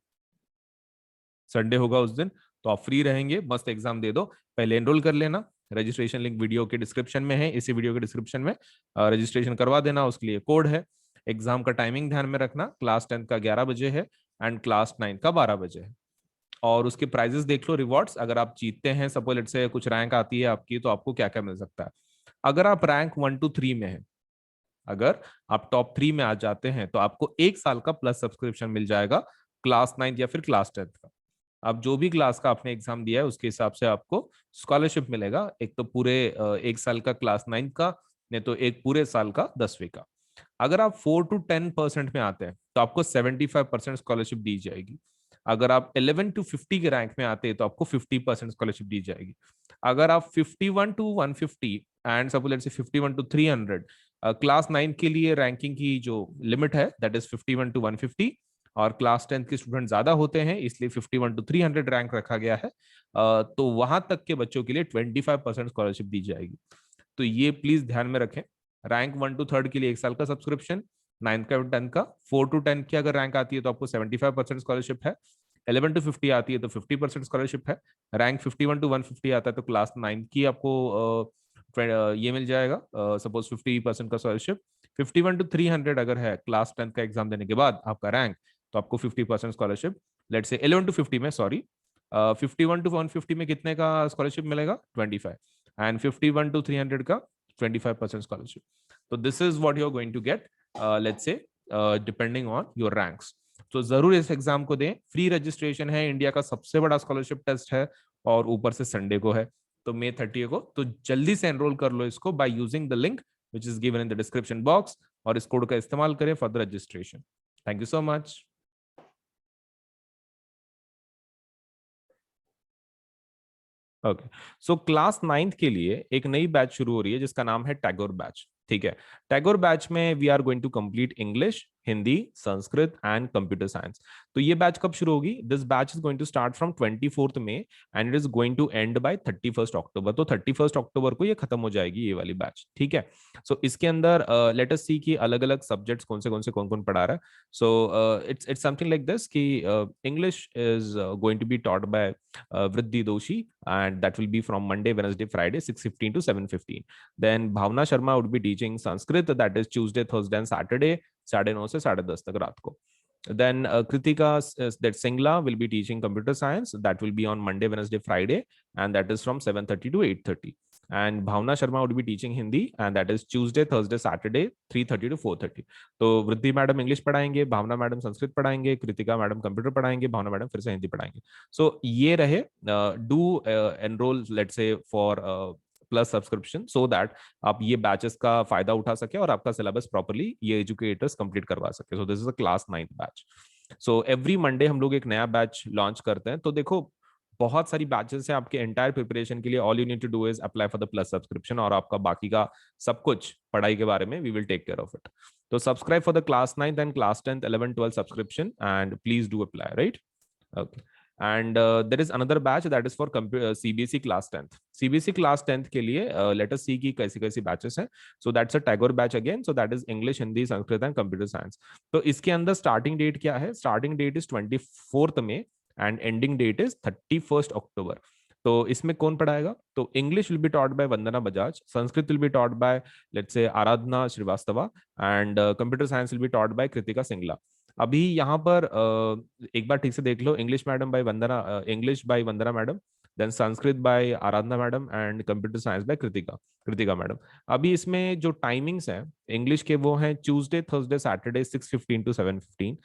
Sunday होगा उस दिन, तो आप फ्री रहेंगे, मस्त एग्जाम दे दो। पहले एनरोल कर लेना, रजिस्ट्रेशन लिंक वीडियो के डिस्क्रिप्शन में है, इसी वीडियो के डिस्क्रिप्शन में रजिस्ट्रेशन करवा देना, उसके लिए कोड है। एग्जाम का टाइमिंग ध्यान में रखना, क्लास 10 का 11 बजे है एंड क्लास 9 का 12 बजे है। और उसके प्राइजेस देख लो, रिवॉर्ड्स, अगर आप जीतते हैं, सपोज लेट से कुछ रैंक आती है आपकी, तो आपको क्या क्या मिल सकता है। अगर आप रैंक 1 to 3 में है, अगर आप टॉप 3 में आ जाते हैं, तो आपको 1 साल का प्लस सब्सक्रिप्शन मिल जाएगा क्लास 9 या फिर क्लास 10 का। आप जो भी क्लास का आपने एग्जाम दिया है उसके हिसाब से आपको स्कॉलरशिप मिलेगा, एक तो पूरे 1 साल का क्लास 9 का, नहीं तो एक पूरे साल का 10वीं का। अगर आप 4 to 10% में आते हैं तो आपको 75% स्कॉलरशिप दी जाएगी। अगर आप 11 to 50 के रैंक में आते हैं तो आपको 50% स्कॉलरशिप दी जाएगी। अगर आप 51 to 150 एंड सपोज लेट्स से 51 to 300, क्लास 9 के लिए रैंकिंग की जो लिमिट है दैट इज 51 to 150, और क्लास 10 के स्टूडेंट ज्यादा होते हैं इसलिए 51 to 300 रैंक रखा गया है। तो वहां तक के बच्चों के लिए 25% स्कॉलरशिप दी जाएगी। तो ये प्लीज ध्यान में रखें। रैंक 1 to 3 के लिए 1 साल का सब्सक्रिप्शन, 9 का 10 का। 4 to 10 की अगर रैंक आती है तो आपको 75% स्कॉलरशिप है। 11 to 50 आती है तो 50% स्कॉलरशिप है। रैंक 51 to 150 आता है तो क्लास 9 की आपको ये मिल जाएगा, सपोज 50% का स्कॉलरशिप। 51 to 300 अगर है क्लास 10 का एग्जाम देने के बाद आपका रैंक, तो आपको 50% स्कॉलरशिप। लेट से 11 to 50 में, सॉरी, 51 to 150 में कितने का स्कॉलरशिप मिलेगा? 25। एंड 51 to 300 का 25% स्कॉलरशिप। तो this is what you are going to get, let's say depending on your ranks. तो जरूर इस एग्जाम को दें, फ्री रजिस्ट्रेशन है, इंडिया का सबसे बड़ा स्कॉलरशिप टेस्ट है, और ऊपर से संडे को है, तो May 30 को। तो जल्दी से एनरोल कर लो इसको by using the link which is given in the description box, और इस कोड का इस्तेमाल करें for the registration. Thank you so much. Okay, so class 9th के लिए एक नई बैच शुरू हो रही है जिसका नाम है टैगोर बैच। ठीक है, टैगोर बैच में we are going to complete English, Hindi, Sanskrit and computer science. तो ये बैच कब शुरू होगी? This batch is going to start from 24th May and it is going to end by 31st October। तो 31st October को ये खत्म हो जाएगी ये वाली बैच। ठीक है, सो इसके अंदर लेट अस सी कि अलग अलग सब्जेक्ट्स कौन कौन पढ़ा रहा है। So it's something like this कि English is going to be taught by Vriddhi Doshi, and that will be from Monday, Wednesday, Friday, 6:15 to 7:15. Then Bhavna Sharma would be teaching Sanskrit, that is Tuesday, Thursday, and Saturday, 9:30 से 10:30 तक रात को. Then Kritika, that Singla will be teaching computer science. That will be on Monday, Wednesday, Friday, and that is from 7:30 to 8:30. And Bhavna Sharma would be teaching Hindi, and that is Tuesday, Thursday, Saturday, 3:30 to 4:30. तो वृद्धि madam English पढ़ाएंगे, भावना madam Sanskrit पढ़ाएंगे, Kritika madam computer पढ़ाएंगे, भावना madam फिर से हिंदी पढ़ाएंगे। सो ये रहे, do enrol let's say for Plus subscription so that आप ये बैचेस का फायदा उठा सके और आपका सिलेबस प्रॉपरली ये एजुकेटर्स कंप्लीट करवा सके। सो this is a class 9th batch. So every Monday हम लोग एक नया बैच लॉन्च करते हैं। तो देखो, बहुत सारी बैचेस हैं आपके एंटायर प्रिपरेशन के लिए। All you need to do is apply for the Plus subscription, और आपका बाकी का सब कुछ पढ़ाई के बारे में we will take care of it. तो subscribe for the class 9th and class 10th 11 12 subscription and please do apply, right? Okay. And there is another batch that is for CBSE class 10th. CBSE class 10th के लिए let us see कि कैसी कैसी batches हैं. So that's a Tagore batch again. So that is English, Hindi, Sanskrit and Computer Science. तो इसके अंदर starting date क्या है? Starting date is 24th May and ending date is 31st October. तो इसमें कौन पढ़ाएगा? तो English will be taught by Vandana Bajaj, Sanskrit will be taught by let's say Aradhana Srivastava, and computer science will be taught by Kritika Singla. अभी यहाँ पर एक बार ठीक से देख लो, English madam by Vandana, English by Vandana madam, then Sanskrit by Aradhana madam and computer science by Kritika madam. अभी इसमें जो टाइमिंग्स हैं इंग्लिश के वो हैं Tuesday Thursday Saturday 6:15 to 7:15,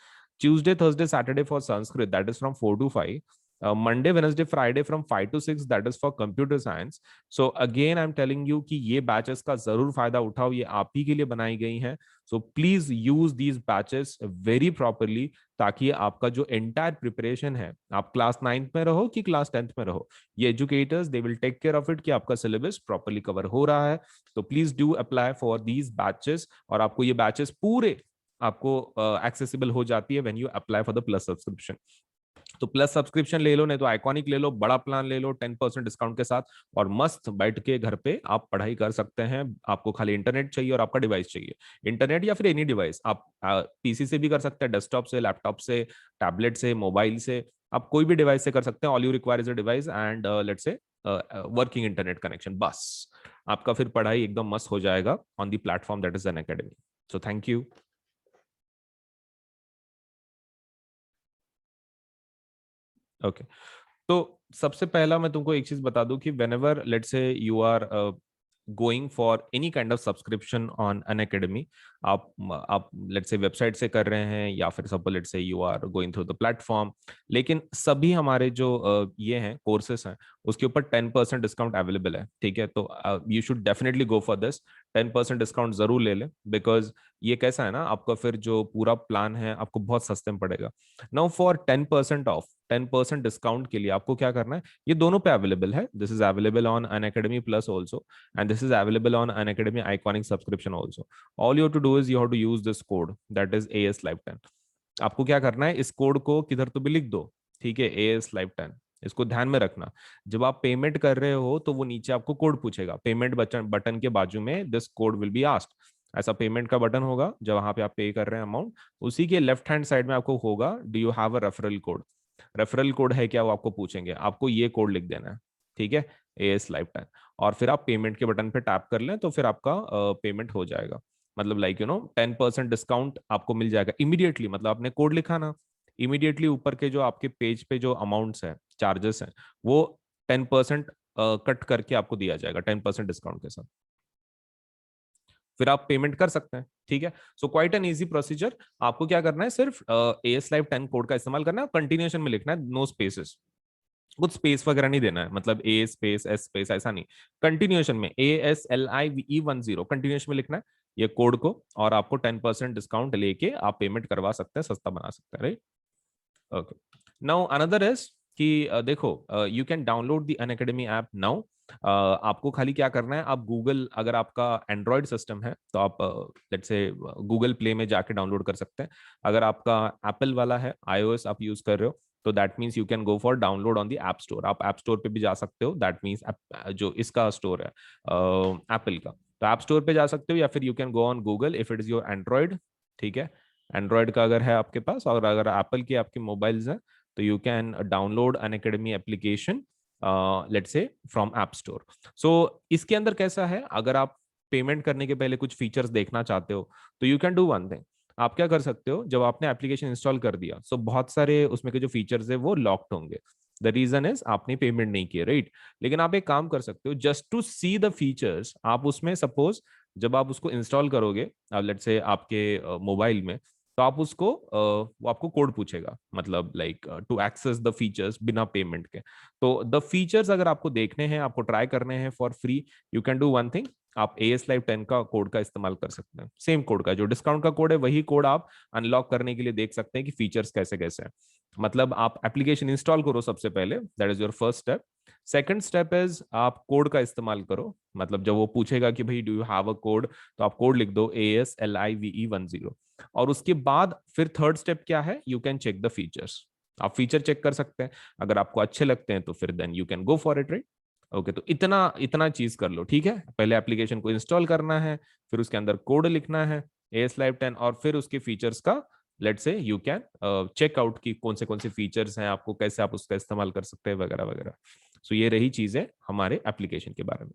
Tuesday Thursday Saturday for Sanskrit that is from 4 to 5, Monday, Wednesday, Friday from 5 to 6 that is for computer science. So again I'm telling you कि ये batches का जरूर फायदा उठाओ, ये आप ही के लिए बनाई गई हैं। So please use these batches very properly ताकि आपका जो entire preparation है, आप क्लास 9th में रहो कि क्लास 10th में रहो, ये educators they will take care of it कि आपका syllabus properly cover हो रहा है। तो please do apply for these batches, और आपको ये batches पूरे आपको accessible हो जाती है when you apply for the plus subscription। तो प्लस सब्सक्रिप्शन ले लो, नहीं तो आइकॉनिक ले लो, बड़ा प्लान ले लो 10% डिस्काउंट के साथ, और मस्त बैठ के घर पे आप पढ़ाई कर सकते हैं। आपको खाली इंटरनेट चाहिए और आपका डिवाइस चाहिए, इंटरनेट या फिर एनी डिवाइस। आप पीसी से भी कर सकते हैं, डेस्कटॉप से, लैपटॉप से, टैबलेट से, मोबाइल से, आप कोई भी डिवाइस से कर सकते हैं। All you require is a device and let's say working internet connection, बस आपका फिर पढ़ाई एकदम मस्त हो जाएगा on the platform that is Unacademy. So thank you. Okay, तो सबसे पहला मैं तुमको एक चीज बता दूं कि whenever let's say you are going for any kind of subscription on Unacademy, आप लेट्स से वेबसाइट से कर रहे हैं या फिर suppose let's say you are going through the platform, लेकिन सभी हमारे जो ये हैं कोर्सेस हैं उसके ऊपर 10% डिस्काउंट अवेलेबल है। ठीक है, तो you should definitely go for this. 10% discount जरूर ले लें, बिकॉज ये कैसा है ना, आपका फिर जो पूरा प्लान है आपको बहुत सस्ते में पड़ेगा। नाउ फॉर 10% ऑफ, 10% डिस्काउंट के लिए आपको क्या करना है, ये दोनों पे अवेलेबल है। This is available on Unacademy Plus also, and this is available on Unacademy Iconic subscription also. All you have to do is you have to use this code that is AS Live 10। आपको क्या करना है, इस code को किधर तो भी लिख दो, ठीक है, AS Live 10। इसको ध्यान में रखना, जब आप पेमेंट कर रहे हो तो वो नीचे आपको कोड पूछेगा, पेमेंट बटन बटन के बाजू में this code will be asked. ऐसा पेमेंट का बटन होगा जब वहां पे आप पे कर रहे हैं अमाउंट, उसी के लेफ्ट हैंड साइड में आपको होगा do you have a referral code. Referral code है क्या वो आपको पूछेंगे, आपको ये कोड लिख देना है, ठीक है, AS Live 10। और फिर आप पेमेंट के बटन पे टैप कर लें तो फिर आपका पेमेंट हो जाएगा। मतलब लाइक 10% डिस्काउंट आपको मिल जाएगा इमीडिएटली। मतलब आपने कोड लिखा ना, इमीडिएटली ऊपर के जो आपके पेज पे जो अमाउंट्स है, चार्जेस हैं, वो 10% कट करके आपको दिया जाएगा 10% डिस्काउंट के साथ। फिर आप पेमेंट कर सकते हैं। ठीक है, so quite an easy procedure. आपको क्या करना है, सिर्फ AS Live 10 कोड का इस्तेमाल करना है, कंटिन्यूएशन में लिखना है, नो स्पेसेस, कुछ स्पेस वगैरह नहीं देना है, मतलब A स्पेस S स्पेस ऐसा नहीं, कंटिन्यूएशन में ASLIVE10 कंटिन्यूएशन में लिखना है ये कोड को, और आपको 10% डिस्काउंट लेके आप पेमेंट करवा सकते हैं, सस्ता बना सकते हैं, right. Okay, now another is कि देखो, you can download the Unacademy app now. आपको खाली क्या करना है, आप गूगल, अगर आपका एंड्रॉयड सिस्टम है तो आप लेट्स से गूगल प्ले में जाके डाउनलोड कर सकते हैं। अगर आपका एप्पल वाला है, iOS आप यूज कर रहे हो, तो that means you can go for download on the app store. आप ऐप स्टोर पे भी जा सकते हो, दैट मीन्स जो इसका स्टोर है एप्पल का, तो ऐप स्टोर पे जा सकते हो, या फिर you can go on Google if it is your Android. ठीक है, एंड्रॉयड का अगर है आपके पास, और अगर एप्पल की आपके मोबाइल्स हैं, तो you can download Unacademy application let's say from app store. So इसके अंदर कैसा है, अगर आप पेमेंट करने के पहले कुछ फीचर्स देखना चाहते हो तो you can do one thing. आप क्या कर सकते हो, जब आपने एप्लीकेशन इंस्टॉल कर दिया, सो बहुत सारे उसमें के जो फीचर्स है वो लॉक्ड होंगे। द रीजन इज आपने पेमेंट नहीं किया, राइट। लेकिन आप एक काम कर सकते हो, just to see the features, आप उसमें सपोज जब आप उसको इंस्टॉल करोगे लेट्स से आपके मोबाइल में, तो आप उसको वो आपको कोड पूछेगा, मतलब like to access the features बिना पेमेंट के। तो द फीचर्स अगर आपको देखने हैं, आपको ट्राई करने हैं for free, you can do one thing, आप AS Live 10 का कोड का इस्तेमाल कर सकते हैं। सेम कोड का जो डिस्काउंट का कोड है, वही कोड आप अनलॉक करने के लिए देख सकते हैं कि फीचर्स कैसे कैसे हैं। मतलब आप एप्लीकेशन इंस्टॉल करो सबसे पहले, that is your first step. Second step is आप कोड का इस्तेमाल करो, मतलब जब वो पूछेगा कि भाई do you have a code, तो आप कोड लिख दो ASLIVE10। और उसके बाद फिर थर्ड स्टेप क्या है, you can check the features. आप फीचर चेक कर सकते हैं, अगर आपको अच्छे लगते हैं तो फिर then you can go for it, right. Okay, तो इतना इतना चीज कर लो, ठीक है। पहले एप्लीकेशन को इंस्टॉल करना है, फिर उसके अंदर कोड लिखना है AS Live 10, और फिर उसके फीचर्स का लेट से यू कैन चेक आउट की कौन से फीचर्स हैं, आपको कैसे आप उसका इस्तेमाल कर सकते हैं, वगैरह वगैरह। सो ये रही चीजें हमारे एप्लीकेशन के बारे में।